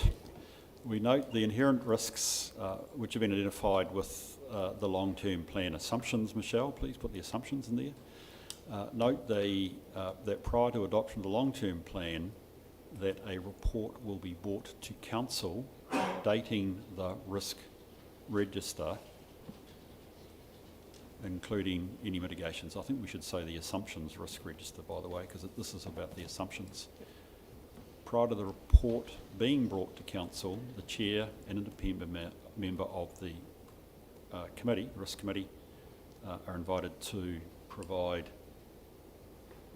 We note the inherent risks which have been identified with the long-term plan assumptions. Michelle, please put the assumptions in there. Note that prior to adoption of the long-term plan, that a report will be brought to council dating the risk register, including any mitigations. I think we should say the assumptions risk register, by the way, because this is about the assumptions. Prior to the report being brought to council, the chair and independent member of the risk committee, are invited to provide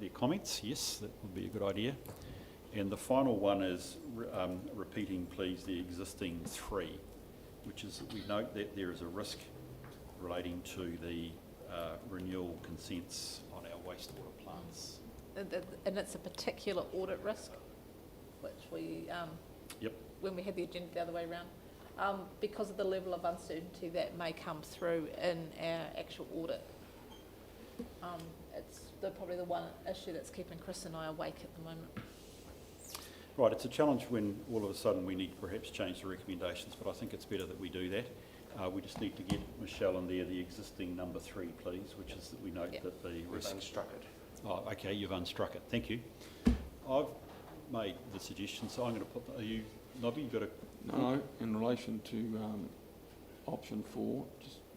their comments. Yes, that would be a good idea. And the final one is repeating, please, the existing 3, which is we note that there is a risk relating to the renewal consents on our wastewater plants. And it's a particular audit risk, which we, Yep. when we had the agenda the other way around, because of the level of uncertainty that may come through in our actual audit. It's probably the one issue that's keeping Chris and I awake at the moment. Right, it's a challenge when all of a sudden we need to perhaps change the recommendations, but I think it's better that we do that. We just need to get Michelle in there, the existing number 3, please, which is that we note that the risk... We've unstruck it. Oh, okay, you've unstruck it. Thank you. I've made the suggestion, so I'm going to put... Are you, Nobby, you've got a... No, in relation to option 4,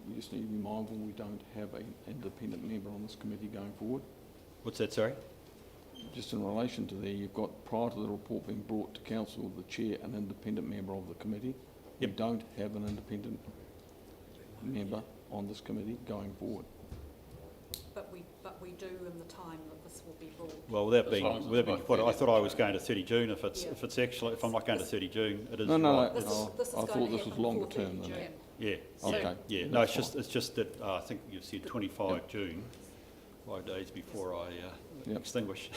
we just need to be mindful we don't have an independent member on this committee going forward. What's that, sorry? Just in relation to there, you've got, prior to the report being brought to council, the chair, an independent member of the committee. We don't have an independent member on this committee going forward. But we do in the time that this will be brought. Well, without being put, I thought I was going to 30 June. If it's actually, if I'm not going to 30 June, it is. No. This is I going thought to this was happen longer before term 30 than that. June. Yeah. Okay. Yeah. No, it's just that I think you've said 25 June, 5 days before I extinguish.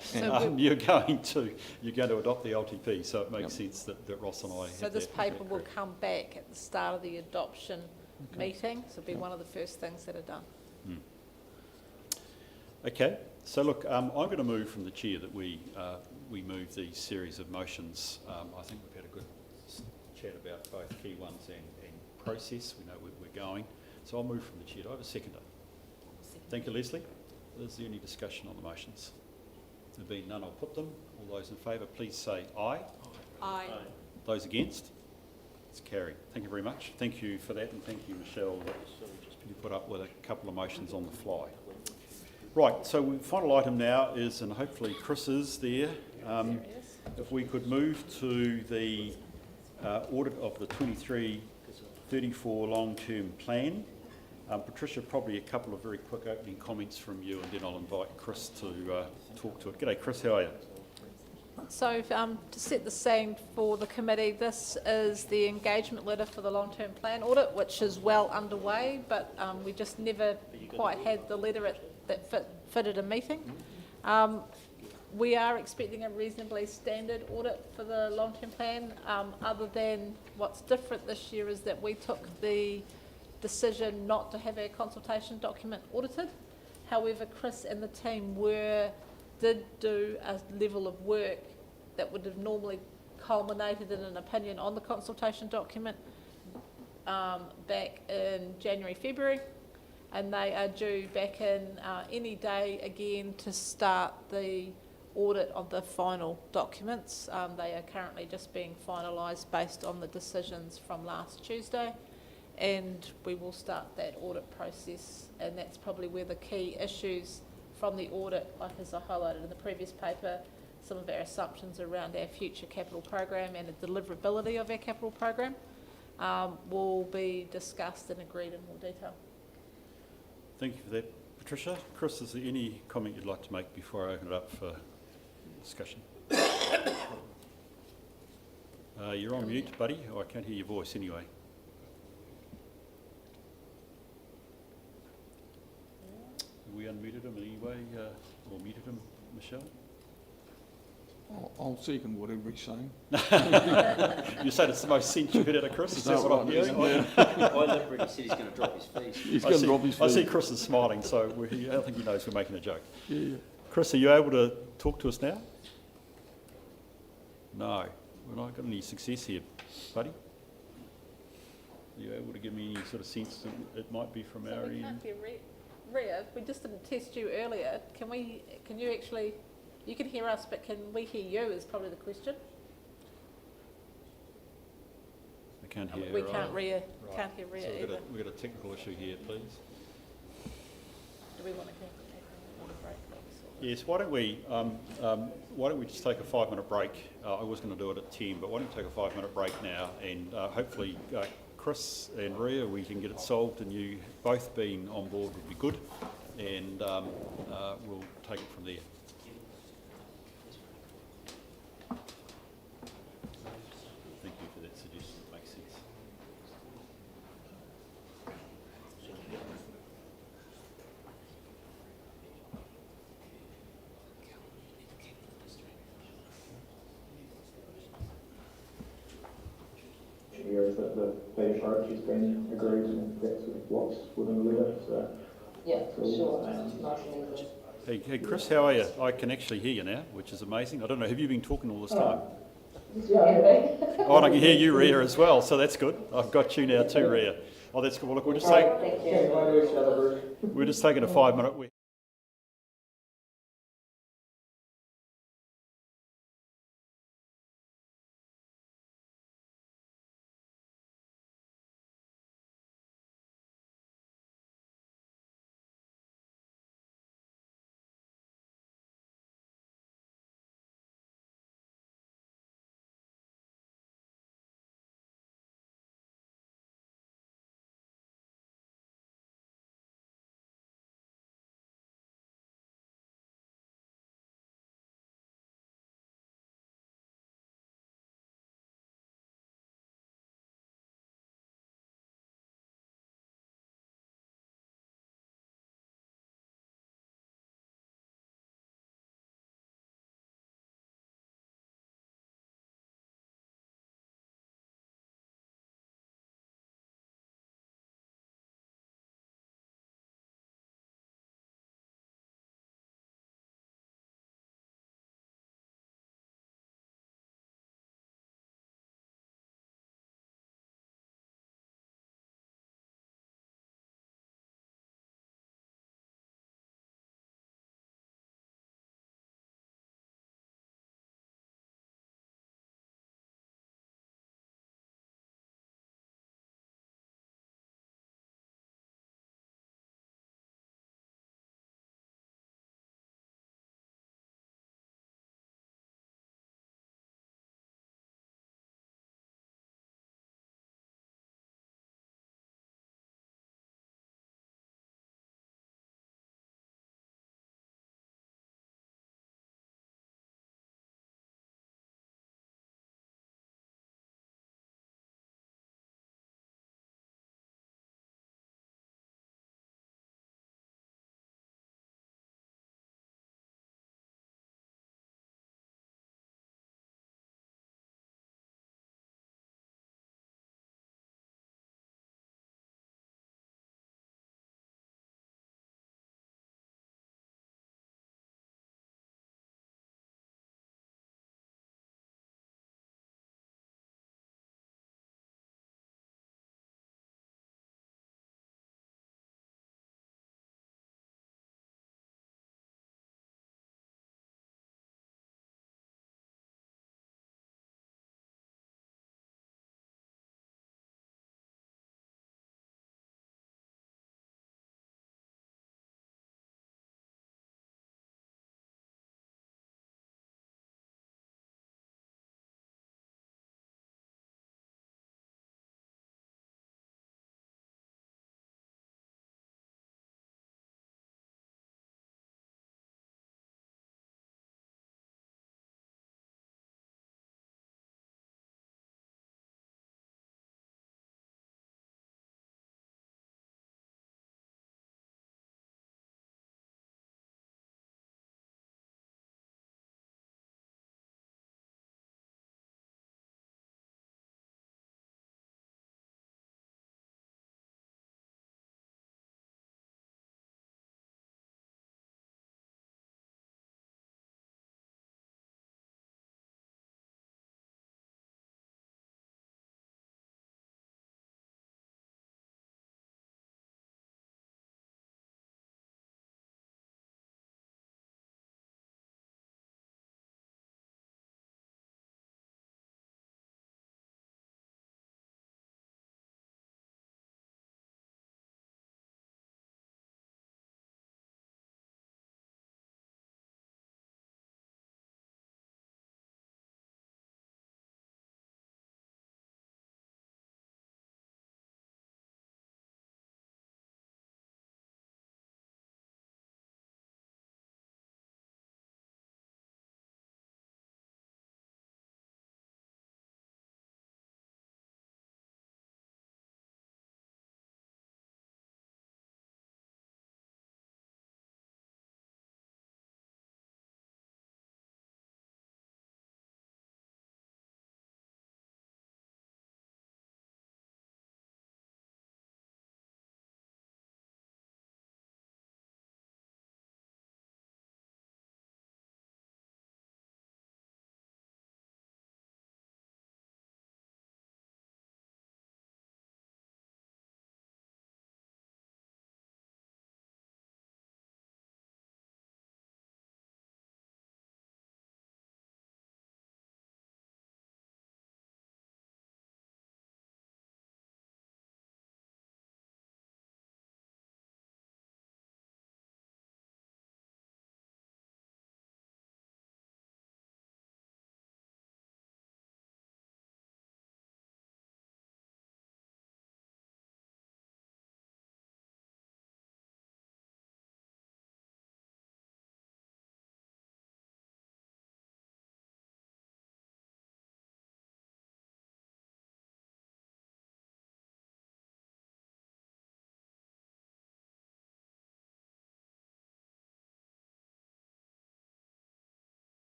So you're going to adopt the LTP, so it makes sense that Ross and I. So this paper will come back at the start of the adoption meeting, so it'll be one of the first things that are done. Okay, so look, I'm going to move from the chair that we move these series of motions. I think we've had a good chat about both key ones and process. We know where we're going. So I'll move from the chair. Do I have a seconder? Thank you, Leslie. Is there any discussion on the motions? There being none, I'll put them. All those in favour, please say aye. Aye. Those against? It's carried. Thank you very much. Thank you for that, and thank you, Michelle, that you put up with a couple of motions on the fly. Right, so the final item now is, and hopefully Chris is there, if we could move to the audit of the 23-34 long-term plan. Patricia, probably a couple of very quick opening comments from you, and then I'll invite Chris to talk to it. G'day, Chris, how are you? So to set the scene for the committee, this is the engagement letter for the long-term plan audit, which is well underway, but we just never quite had the letter that fitted a meeting. We are expecting a reasonably standard audit for the long-term plan, other than what's different this year is that we took the decision not to have our consultation document audited. However, Chris and the team did do a level of work that would have normally culminated in an opinion on the consultation document back in January, February, and they are due back in any day again to start the audit of the final documents. They are currently just being finalised based on the decisions from last Tuesday, and we will start that audit process, and that's probably where the key issues from the audit, like as I highlighted in the previous paper, some of our assumptions around our future capital program and the deliverability of our capital program will be discussed and agreed in more detail. Thank you for that, Patricia. Chris, is there any comment you'd like to make before I open it up for discussion? You're on mute, buddy. Oh, I can't hear your voice anyway. Have we unmuted him in any way, or muted him, Michelle? I'll second whatever he's saying. You said it's the most sense you've heard out of Chris. Is that No, what I'm right, hearing? I literally said he's going to drop his fees. He's going to drop his I see feet. Chris is smiling, so I don't think he knows we're making a joke. Yeah. Chris, are you able to talk to us now? No. We've not got any success here, buddy. Are you able to give me any sort of sense that it might be from our So we end? can't hear Ria, we just didn't test you earlier. Can you actually, you can hear us, but can we hear you is probably the question. I can't hear. We can't Right. hear Ria So either. we've got a technical issue here, please. Do we want to take a break, please? Yes, why don't we just take a 5-minute break? I was going to do it at 10, but why don't we take a 5-minute break now, and hopefully Chris and Ria, we can get it solved, and you both being on board would be good, and we'll take it from there. Thank you for that suggestion, it makes sense. here is that the pay charge has been agreed and that's what's within the letter, so. Yeah, so, sure, nice and easy. Hey Chris, how are you? I can actually hear you now, which is amazing. I don't know, have you been talking all this time? Yeah. Oh, and I can hear you, Rhea, as well, so that's good. I've got you now too, Rhea. Oh, that's good. Well, look, Thank you. we're just taking a 5-minute.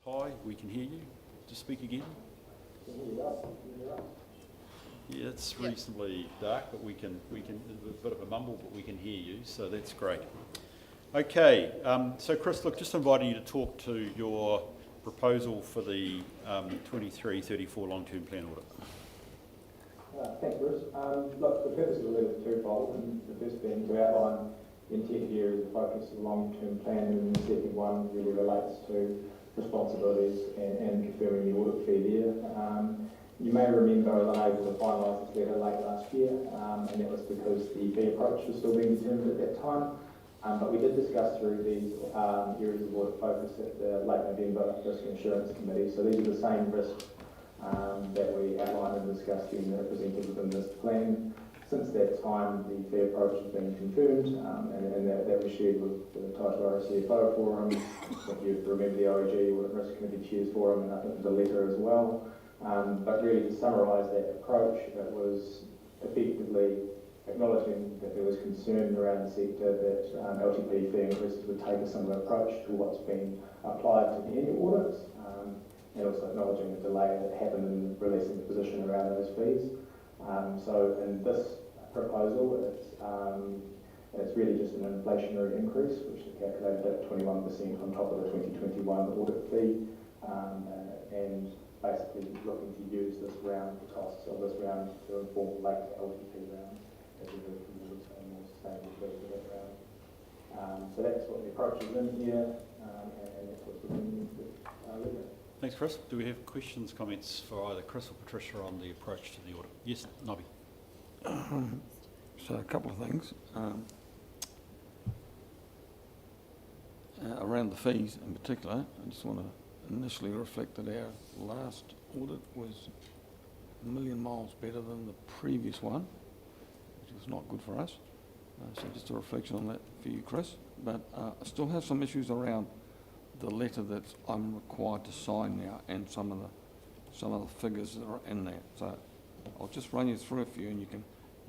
Hi, we can hear you. Just speak again. Yeah, it's Yep. reasonably dark, but we can, a bit of a mumble, but we can hear you, so that's great. Okay, so Chris, look, just inviting you to talk to your proposal for the 23-34 long-term plan audit. Thanks, Bruce. Look, the purpose of the letter is twofold, and the first being to outline the intent here is the focus of the long-term plan, and the second one really relates to responsibilities and confirming the audit fee there. You may remember I was unable to finalise this letter late last year, and that was because the fee approach was still being determined at that time. But we did discuss through these areas of audit focus at the late November Risk and Insurance Committee. So these are the same risks that we outlined and discussed and represented within this plan. Since that time, the fee approach has been confirmed, and that was shared with the Taitoa CFO Forum. If you remember the OEG Audit Risk Committee Chairs Forum, and I think there's a letter as well. But really, to summarise that approach, it was effectively acknowledging that there was concern around the sector that LTP fee increases would take a similar approach to what's been applied to the annual audits, and also acknowledging the delay that happened in releasing the position around those fees. So in this proposal, it's really just an inflationary increase, which is calculated at 21% on top of the 2021 audit fee, and basically looking to use this round, the costs of this round, to inform the later LTP round as we move towards a more sustainable fee for that round. So that's what the approach is in here, and that's what's within the letter. Thanks, Chris. Do we have questions, comments for either Chris or Patricia on the approach to the audit? Yes, Nobby. So a couple of things. Around the fees in particular, I just want to initially reflect that our last audit was a million miles better than the previous one, which was not good for us. So just a reflection on that for you, Chris. But I still have some issues around the letter that I'm required to sign now, and some of the figures that are in there. So I'll just run you through a few, and you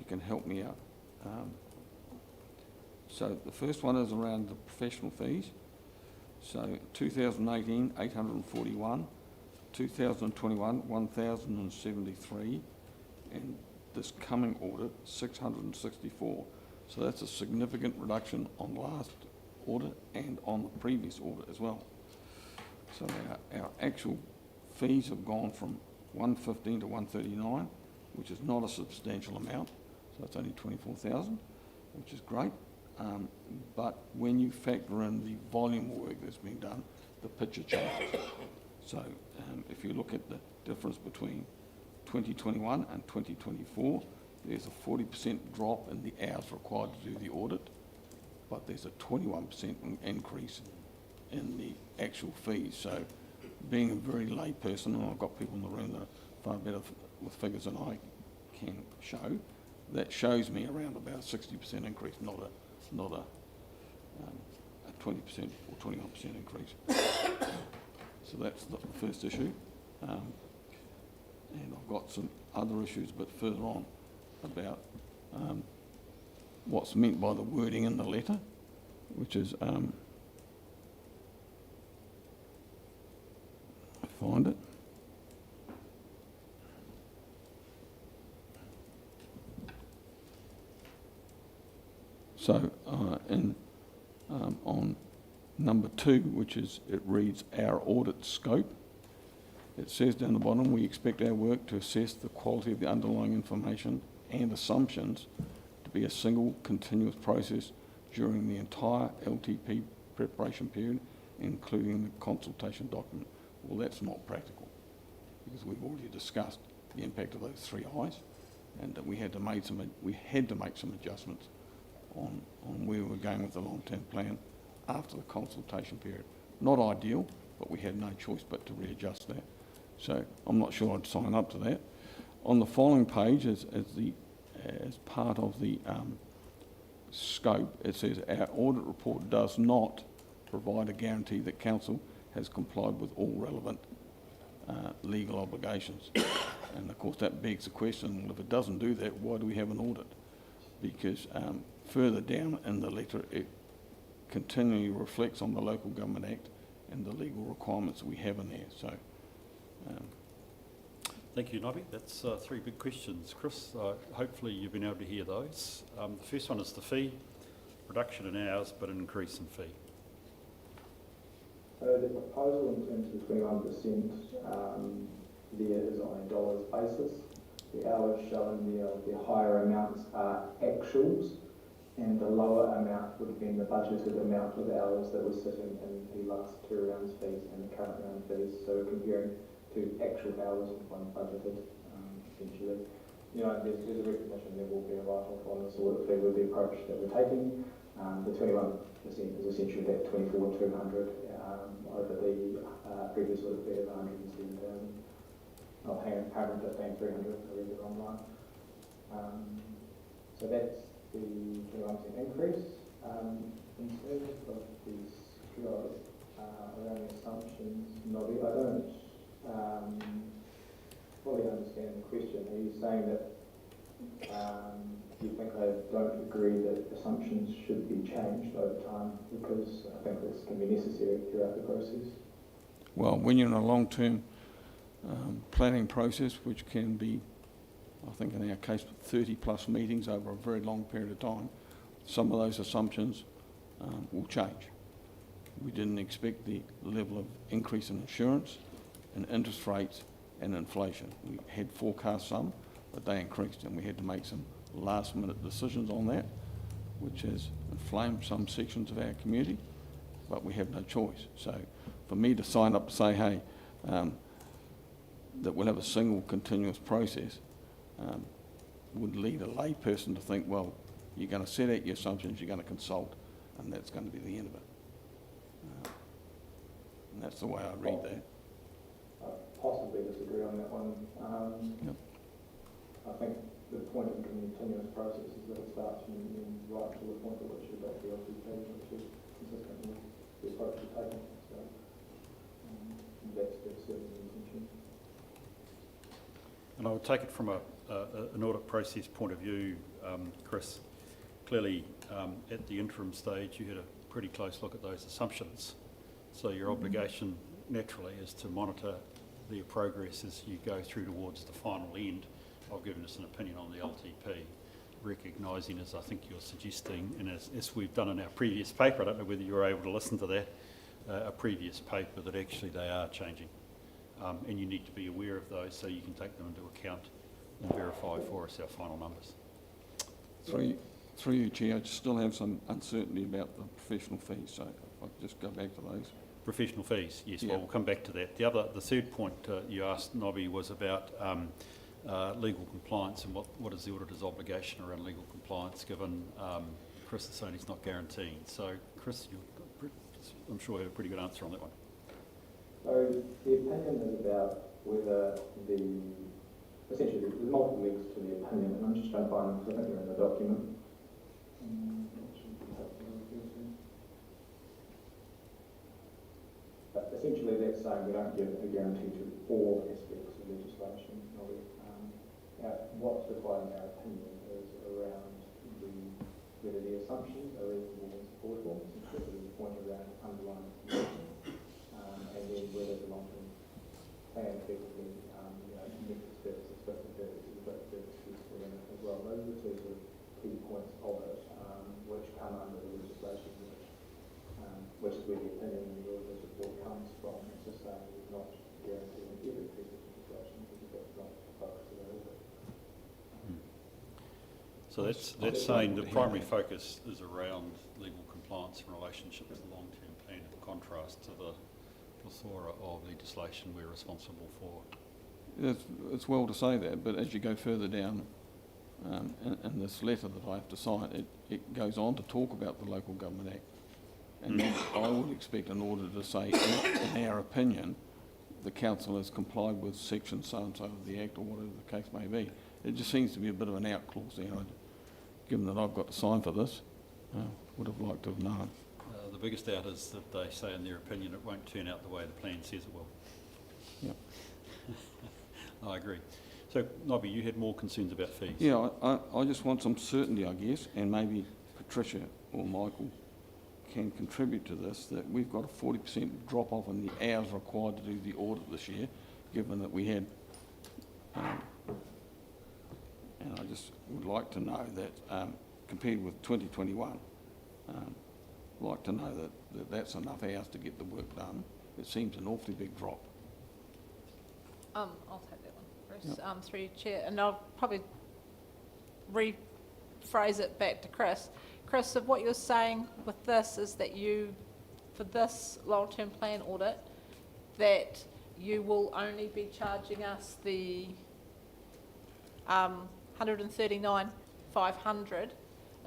can help me out. So the first one is around the professional fees. So 2018, 841, 2021, 1,073, and this coming audit, 664. So that's a significant reduction on last audit and on the previous audit as well. So our actual fees have gone from 115 to 139, which is not a substantial amount. So it's only 24,000, which is great. But when you factor in the volume of work that's being done, the picture changes. So if you look at the difference between 2021 and 2024, there's a 40% drop in the hours required to do the audit, but there's a 21% increase in the actual fees. So being a very lay person, and I've got people in the room that are far better with figures than I can show, that shows me around about a 60% increase, not a 20% or 21% increase. So that's the first issue. And I've got some other issues a bit further on about what's meant by the wording in the letter, which is, I find it. So on number 2, which is, it reads our audit scope. It says down the bottom, we expect our work to assess the quality of the underlying information and assumptions to be a single continuous process during the entire LTP preparation period, including the consultation document. Well, that's not practical, because we've already discussed the impact of those 3 I's, and that we had to make some adjustments on where we're going with the long-term plan after the consultation period. Not ideal, but we had no choice but to readjust that. So I'm not sure I'd sign up to that. On the following page, as part of the scope, it says our audit report does not provide a guarantee that council has complied with all relevant legal obligations. And of course that begs the question, well, if it doesn't do that, why do we have an audit? Because further down in the letter, it continually reflects on the Local Government Act and the legal requirements that we have in there. So, Thank you, Nobby. That's three big questions. Chris, hopefully you've been able to hear those. The first one is the fee, reduction in hours, but an increase in fee. So the proposal in terms of the 21% there is on a dollars basis. The hours shown there, the higher amounts are actuals, and the lower amount would have been the budgeted amount of hours that was sitting in the last two rounds fees and the current round fees. So we're comparing to actual hours and one budgeted, essentially. You know, there's a recognition there will be a write-off on the sort of fee with the approach that we're taking. The 21% is essentially that 24,200 over the previous sort of fee of 107,000. Oh, hang on, 115,300, I read it online. So that's the 21% increase. In terms of the scope around the assumptions, Nobby, I don't fully understand the question. Are you saying that you think I don't agree that assumptions should be changed over time, because I think this can be necessary throughout the process? well, when you're in a long-term planning process, which can be, I think in our case, 30 plus meetings over a very long period of time, some of those assumptions will change. We didn't expect the level of increase in insurance and interest rates and inflation. We had forecast some, but they increased, and we had to make some last minute decisions on that, which has inflamed some sections of our community, but we have no choice. So for me to sign up to say, hey, that we'll have a single continuous process would lead a layperson to think, well, you're going to set out your assumptions, you're going to consult, and that's going to be the end of it. And that's the way I read that. I possibly disagree on that one. Yep. I think the point of the continuous process is that it starts from right to the point at which you adopt the LTP, which is consistent with the approach you're taking. So that's certainly the intention. And I would take it from an audit process point of view, Chris. Clearly, at the interim stage, you had a pretty close look at those assumptions. So your obligation, naturally, is to monitor their progress as you go through towards the final end of giving us an opinion on the LTP, recognising, as I think you're suggesting, and as we've done in our previous paper, I don't know whether you were able to listen to that, a previous paper, that actually they are changing. And you need to be aware of those so you can take them into account and verify for us our final numbers. Through you, Chair, I still have some uncertainty about the professional fees, so if I could just go back to those. Professional fees, yes, Yeah. well, we'll come back to that. The third point you asked, Nobby, was about legal compliance and what is the auditor's obligation around legal compliance, given Chris is saying he's not guaranteeing. So, Chris, I'm sure you have a pretty good answer on that one. So the opinion is about whether essentially there's multiple links to the opinion, and I'm just trying to find them because I think they're in the document. But essentially that's saying we don't give a guarantee to all aspects of legislation. What's required in our opinion is around whether the assumptions are reasonable and supportable, especially the point around underlying information, and then whether the long-term plan effectively meets its purposes, fit the purposes, but the purposes within it as well. Those are the two sort of key points of it, which come under the legislation, which is where the opinion and the auditor's report comes from. It's just saying it's not guaranteeing every piece of legislation, because that's not the focus of our audit. So that's saying the primary focus is around legal compliance in relationship to the long-term plan, in contrast to the plethora of legislation we're responsible for. It's well to say that, but as you go further down in this letter that I have to sign, it goes on to talk about the Local Government Act. And I would expect an auditor to say, in our opinion, the council has complied with section so-and-so of the Act, or whatever the case may be. It just seems to be a bit of an out clause there. Given that I've got to sign for this, would have liked to have known. The biggest out is that they say in their opinion it won't turn out the way the plan says it will. Yep. I agree. So, Nobby, you had more concerns about fees. Yeah, I just want some certainty, I guess, and maybe Patricia or Michael can contribute to this, that we've got a 40% drop off in the hours required to do the audit this year, given that we had, and I just would like to know that compared with 2021, like to know that that's enough hours to get the work done. It seems an awfully big drop. I'll take that one, Bruce, through you, Chair, and I'll probably rephrase it back to Chris. Chris, so what you're saying with this is that you, for this long-term plan audit, that you will only be charging us the 139,500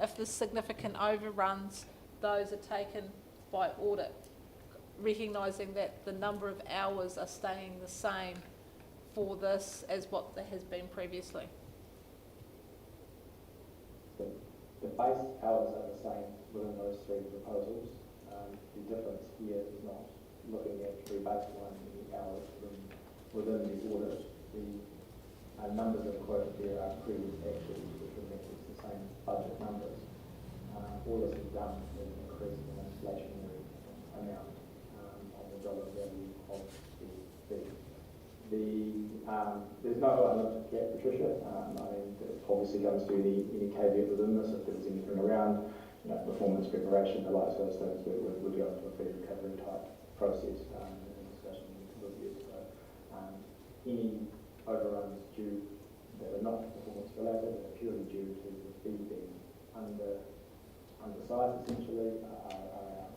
if there's significant overruns, those are taken by audit, recognising that the number of hours are staying the same for this as what there has been previously. The base hours are the same within those three proposals. The difference here is not looking at the baseline hours within the audit. The numbers that are quoted there are previous actuals, which reflects the same budget numbers. All this is done is an increase in the inflationary amount of the dollar value of the fee. There's no unlimited cap, Patricia. I mean, it obviously goes through any caveat within this. If there's anything around, performance preparation, the likes of those things, would go into a fee recovery type process in discussion with you. So any overruns due that are not performance related, that are purely due to the fee being undersized essentially, are out.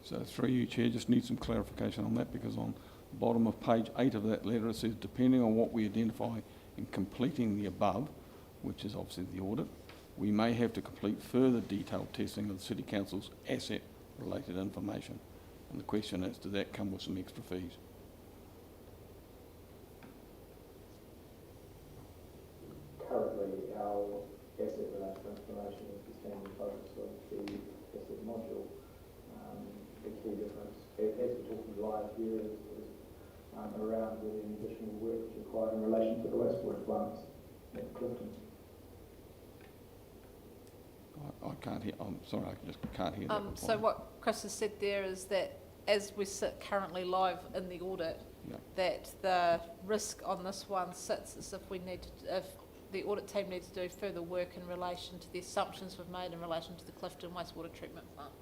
So through you, Chair, just need some clarification on that, because on the bottom of page 8 of that letter it says, depending on what we identify in completing the above, which is obviously the audit, we may have to complete further detailed testing of the City Council's asset-related information. And the question is, does that come with some extra fees? Currently, our asset-related information is the standard focus of the asset module. The key difference, as we're talking live here, is around whether any additional work is required in relation to the wastewater plants at Clifton. I can't hear, I'm sorry, I just can't hear that. So what Chris has said there is that as we sit currently live in the audit, Yeah. that the risk on this one sits as if we need to, if the audit team needs to do further work in relation to the assumptions we've made in relation to the Clifton wastewater treatment plant.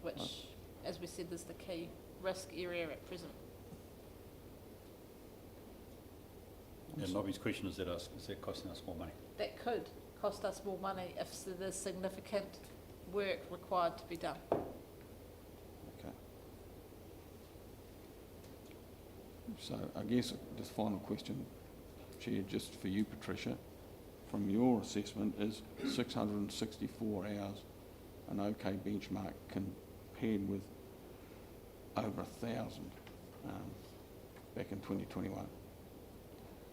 Which, as we said, is the key risk area at present. And Nobby's question is that costing us more money? That could cost us more money if there's significant work required to be done. Okay. So I guess this final question, Chair, just for you, Patricia, from your assessment, is 664 hours an okay benchmark compared with over 1,000 back in 2021?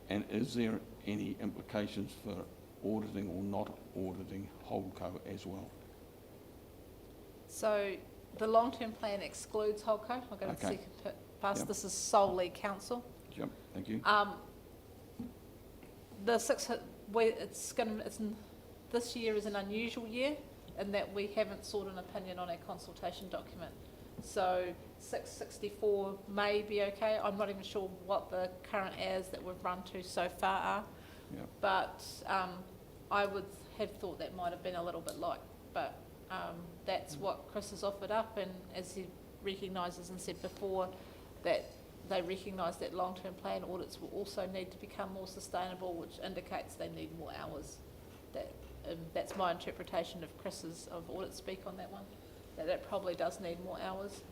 And is there any implications for auditing or not auditing Holdco as well? So the long-term plan excludes Holdco. I'll go to the Okay. second pass. Yep. This is solely council. Yep, thank you. This year is an unusual year in that we haven't sought an opinion on our consultation document. So 664 may be okay. I'm not even sure what the current hours that we've run to so far are. Yep. But I would have thought that might have been a little bit light. But that's what Chris has offered up, and as he recognises and said before, that they recognise that long-term plan audits will also need to become more sustainable, which indicates they need more hours. That's my interpretation of Chris's of audit speak on that one. That probably does need more hours.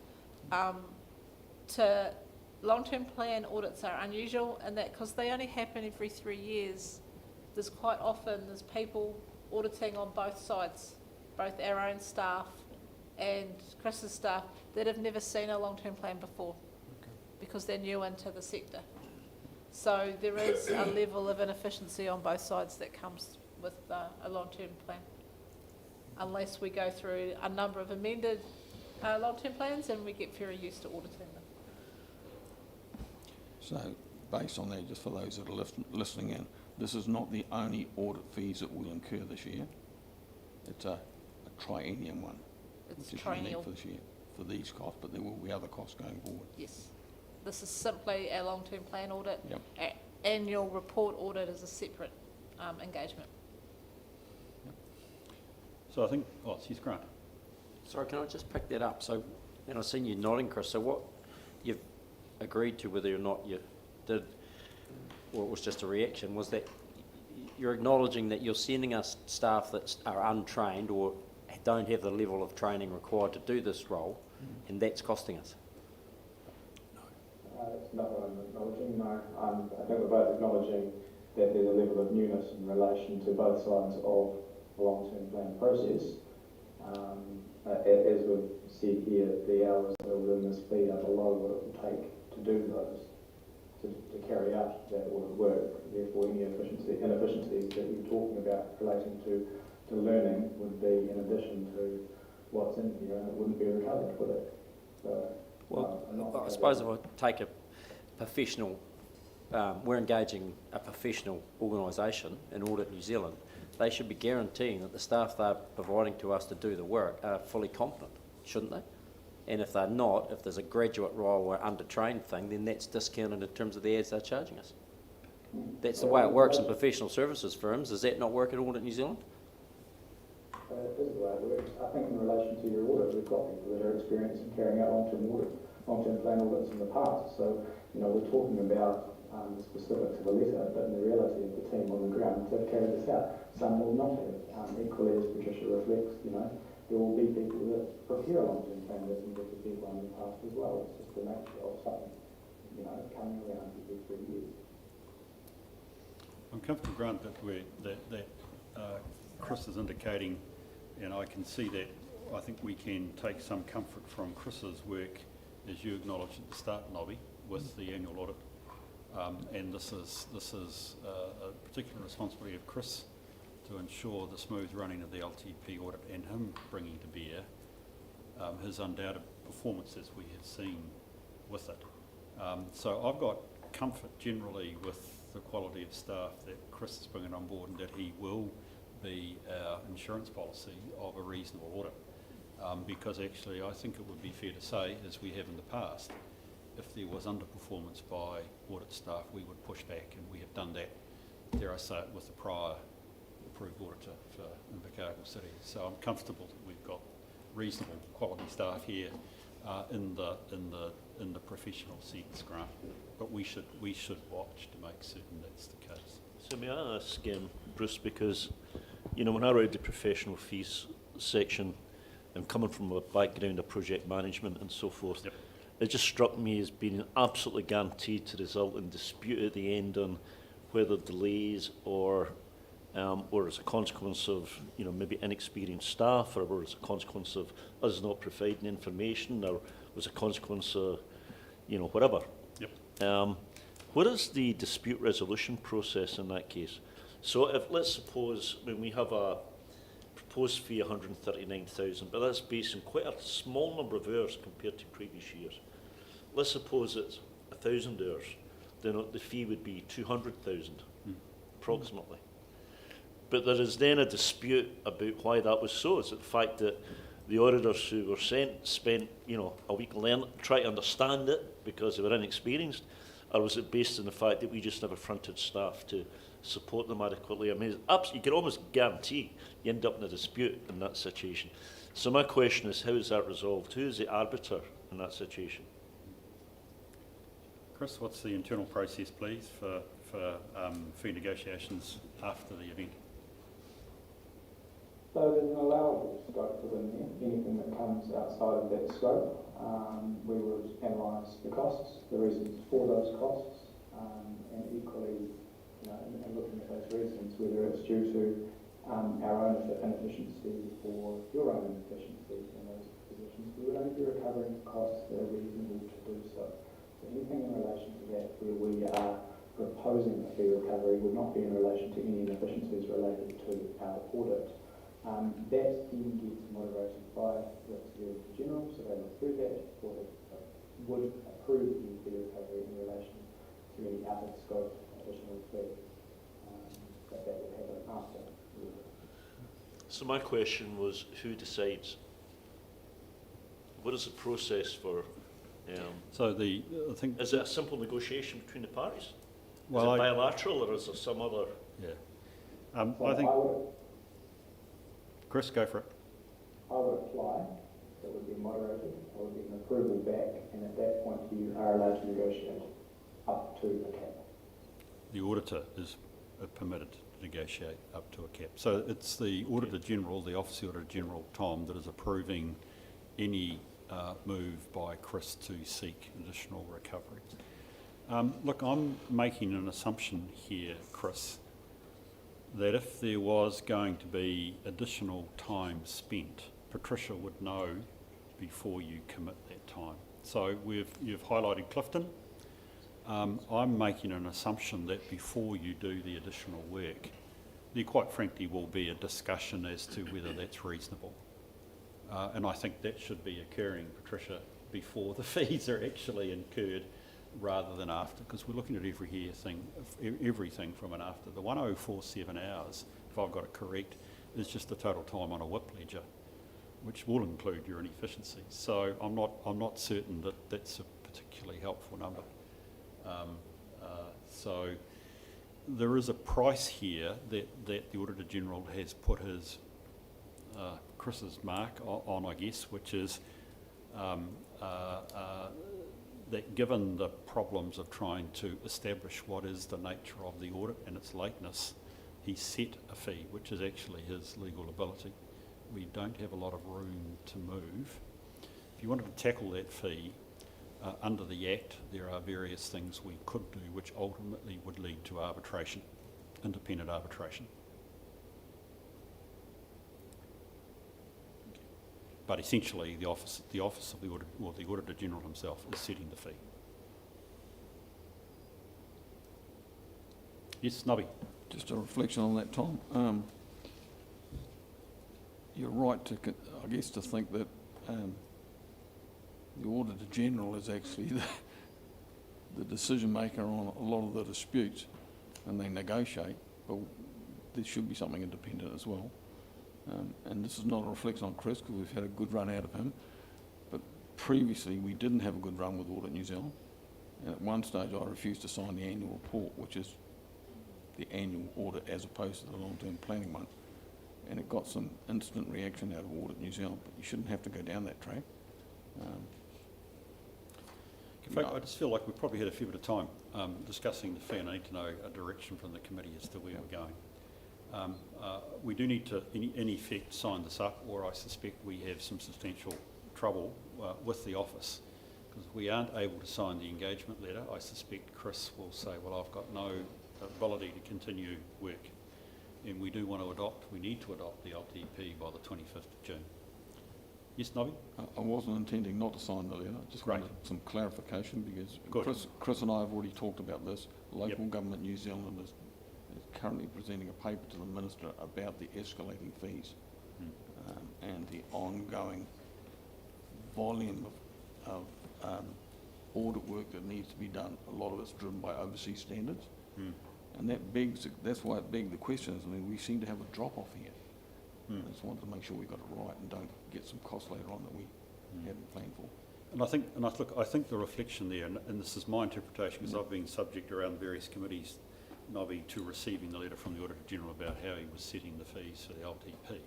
Long-term plan audits are unusual in that because they only happen every 3 years. There's quite often people auditing on both sides, both our own staff and Chris's staff, that have never seen a long-term plan before because they're new into the sector. So there is a level of inefficiency on both sides that comes with a long-term plan, unless we go through a number of amended long-term plans and we get very used to auditing them. So based on that, just for those that are listening in, this is not the only audit fees that we'll incur this year? it's a triennium one, It's which is unique triennial, for this year, for these costs, but there will be other costs going forward. yes. This is simply our long-term plan audit. Yep. Our annual report audit is a separate engagement. So I think, oh, she's Grant. Sorry, can I just pick that up? So, and I've seen you nodding, Chris, so what you've agreed to, whether or not you did, or it was just a reaction, was that you're acknowledging that you're sending us staff that are untrained or don't have the level of training required to do this role, and that's costing us? That's not what I'm acknowledging, no. I think we're both acknowledging that there's a level of newness in relation to both sides of the long-term plan process. As we've said here, the hours that are within this fee are below what it will take to do those, to carry out that audit work. Therefore, any inefficiencies that you're talking about relating to learning would be in addition to what's in here, and it wouldn't be recovered, would it? So, Well, I suppose if I take a professional, we're engaging a professional organisation in Audit New Zealand, they should be guaranteeing that the staff they're providing to us to do the work are fully competent, shouldn't they? And if they're not, if there's a graduate role or under-trained thing, then that's discounted in terms of the ads they're charging us. That's the way it works in professional services firms. Does that not work at Audit New Zealand? It is the way it works. I think in relation to your audit, we've got people that are experienced in carrying out long-term plan audits in the past. So, we're talking about the specifics of a letter, but in the reality of the team on the ground to carry this out. Some will not have. Equally, as Patricia reflects, there will be people that prepare a long-term plan that have prepared one in the past as well. It's just the nature of something, coming around every 3 years. I'm comfortable, Grant, that Chris is indicating, and I can see that. I think we can take some comfort from Chris's work, as you acknowledged at the start, Nobby, with the annual audit. And this is a particular responsibility of Chris to ensure the smooth running of the LTP audit and him bringing to bear his undoubted performance as we have seen with it. So I've got comfort generally with the quality of staff that Chris is bringing on board, and that he will be our insurance policy of a reasonable audit. Because actually I think it would be fair to say, as we have in the past, if there was underperformance by audit staff, we would push back, and we have done that, dare I say it, with the prior approved auditor for Invercargill City. So I'm comfortable that we've got reasonable quality staff here in the professional sense, Grant. But we should watch to make certain that's the case. So may I ask, Bruce, because, when I read the professional fees section, and coming from a background of project management and so forth, Yep. It just struck me as being absolutely guaranteed to result in dispute at the end on whether delays or as a consequence of maybe inexperienced staff, or as a consequence of us not providing information, or was a consequence of whatever. Yep. What is the dispute resolution process in that case? So if, let's suppose, when we have a proposed fee 139,000, but that's based on quite a small number of hours compared to previous years. Let's suppose it's 1,000 hours, then the fee would be 200,000 approximately. But there is then a dispute about why that was so. Is it the fact that the auditors who were spent a week trying to understand it because they were inexperienced, or was it based on the fact that we just never fronted staff to support them adequately? I mean, you can almost guarantee you end up in a dispute in that situation. So my question is, how is that resolved? Who is the arbiter in that situation? Chris, what's the internal process, please, for fee negotiations after the event? So there's an allowable scope within there. Anything that comes outside of that scope, we would analyse the costs, the reasons for those costs, and equally, and looking at those reasons, whether it's due to our own inefficiency or your own inefficiency in those positions, we would only be recovering costs that are reasonable to do so. So anything in relation to that where we are proposing a fee recovery would not be in relation to any inefficiencies related to our audit. That then gets moderated by the Secretary General, so they look through that, or they would approve the fee recovery in relation to any out of scope additional fee that would happen after. So my question was, who decides? What is the process for, So I think, is it a simple negotiation between the parties? well, is it bilateral, or is there some other? yeah. So I think, would, Chris, go for it. I would apply, so it would be moderated, I would get an approval back, and at that point you are allowed to negotiate up to a cap. The auditor is permitted to negotiate up to a cap. So it's the Auditor General, the Office of the Auditor General, Tom, that is approving any move by Chris to seek additional recovery. Look, I'm making an assumption here, Chris, that if there was going to be additional time spent, Patricia would know before you commit that time. So you've highlighted Clifton. I'm making an assumption that before you do the additional work, there quite frankly will be a discussion as to whether that's reasonable. And I think that should be occurring, Patricia, before the fees are actually incurred rather than after, because we're looking at everything from an after. The 1047 hours, if I've got it correct, is just the total time on a WIP ledger, which will include your inefficiencies. So I'm not certain that that's a particularly helpful number. So there is a price here that the Auditor General has put his Chris's mark on, I guess, which is that given the problems of trying to establish what is the nature of the audit and its lateness, he set a fee, which is actually his legal ability. We don't have a lot of room to move. If you wanted to tackle that fee, under the Act, there are various things we could do which ultimately would lead to arbitration, independent arbitration. But essentially, the office of the Auditor, or the Auditor General himself, is setting the fee. Yes, Nubby. Just a reflection on that, Tom. You're right to, I guess, to think that the Auditor General is actually the decision maker on a lot of the disputes, and they negotiate, but there should be something independent as well. And this is not a reflection on Chris, because we've had a good run out of him, but previously we didn't have a good run with Audit New Zealand, and at one stage I refused to sign the annual report, which is the annual audit as opposed to the long-term planning one, and it got some instant reaction out of Audit New Zealand, but you shouldn't have to go down that track. In fact, I just feel like we've probably had a fair bit of time discussing the fee, and I need to know a direction from the committee as to where we're going. We do need to, in effect, sign this up, or I suspect we have some substantial trouble with the office, because if we aren't able to sign the engagement letter, I suspect Chris will say, well, I've got no ability to continue work, and we do want to adopt, we need to adopt the LTP by the 25th of June. Yes, Nobby? I wasn't intending not to sign the letter, just Great. wanted some clarification, because Good. Chris and I have already talked about this. Local Yep. Government New Zealand is currently presenting a paper to the Minister about the escalating fees and the ongoing volume of audit work that needs to be done. A lot of it's driven by overseas standards, and that's why it begged the questions. I mean, we seem to have a drop-off here. I just wanted to make sure we got it right and don't get some costs later on that we hadn't planned for. And I think the reflection there, and this is my interpretation, because I've been subject around various committees, Nobby, to receiving the letter from the Auditor General about how he was setting the fees for the LTP,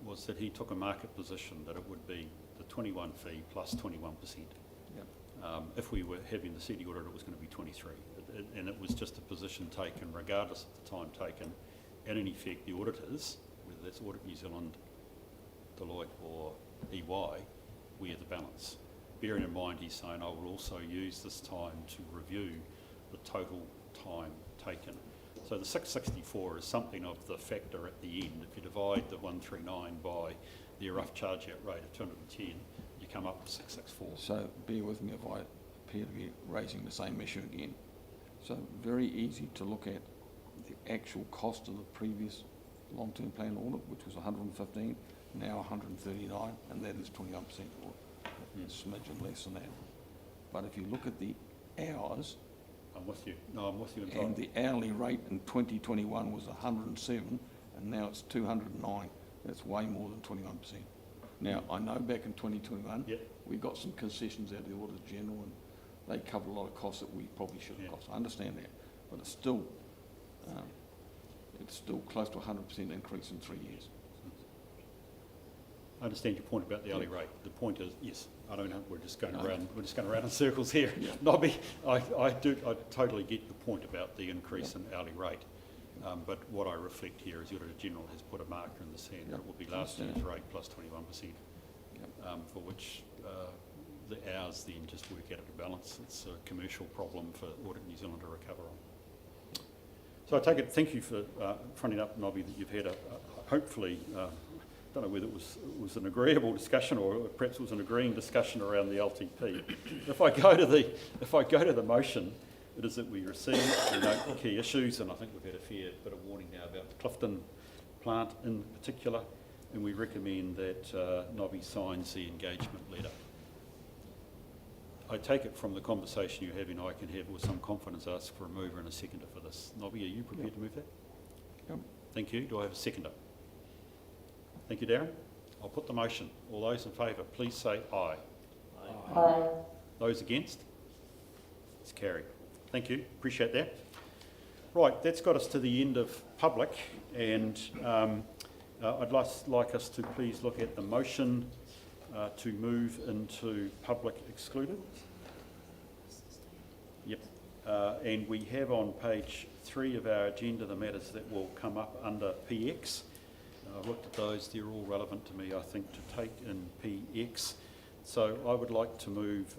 was that he took a market position that it would be the 21 fee plus 21%. Yep. If we were having the city auditor, it was going to be 23, and it was just a position taken, regardless of the time taken, and in effect the auditors, whether that's Audit New Zealand, Deloitte or EY, wear the balance. Bearing in mind he's saying I will also use this time to review the total time taken. So the 664 is something of the factor at the end. If you divide the 139 by the rough charge out rate of 210, you come up with 664. So bear with me if I appear to be raising the same issue again. So very easy to look at the actual cost of the previous long-term plan audit, which was 115, now 139, and that is 21% audit. A smidgen less than that. But if you look at the hours, I'm with you. No, I'm with you entirely. and the hourly rate in 2021 was 107, and now it's 209. That's way more than 21%. Now, I know back in 2021, Yep. we got some concessions out of the Auditor General and they covered a lot of costs that we probably should have Yeah. cost. I understand that, but it's still close to 100% increase in 3 years. I understand your point about the hourly rate. The point is, yes, I don't know, we're just going around in circles here. Yeah. Nobby, I totally get the point about the increase in hourly rate. But what I reflect here is the Auditor General has put a marker in the sand. Yeah. It will be last year's rate plus 21%, for which the hours then just work out of the balance. It's a commercial problem for Audit New Zealand to recover on. So I take it, thank you for fronting up, Nobby, that you've had a hopefully, don't know whether it was an agreeable discussion or perhaps it was an agreeing discussion around the LTP. If I go to the motion, it is that we receive, we note the key issues, and I think we've had a fair bit of warning now about the Clifton plant in particular, and we recommend that Nobby signs the engagement letter. I take it from the conversation you're having, I can have with some confidence ask for a mover and a seconder for this. Nobby, are you prepared to move that? Yep. Thank you. Do I have a seconder? Thank you, Darren. I'll put the motion. All those in favour, please say aye. Aye. Those against? It's carried. Thank you. Appreciate that. Right, that's got us to the end of public, and I'd like us to please look at the motion to move into public excluded. Yep. And we have on page 3 of our agenda the matters that will come up under PX. I've looked at those, they're all relevant to me, I think, to take in PX. So I would like to move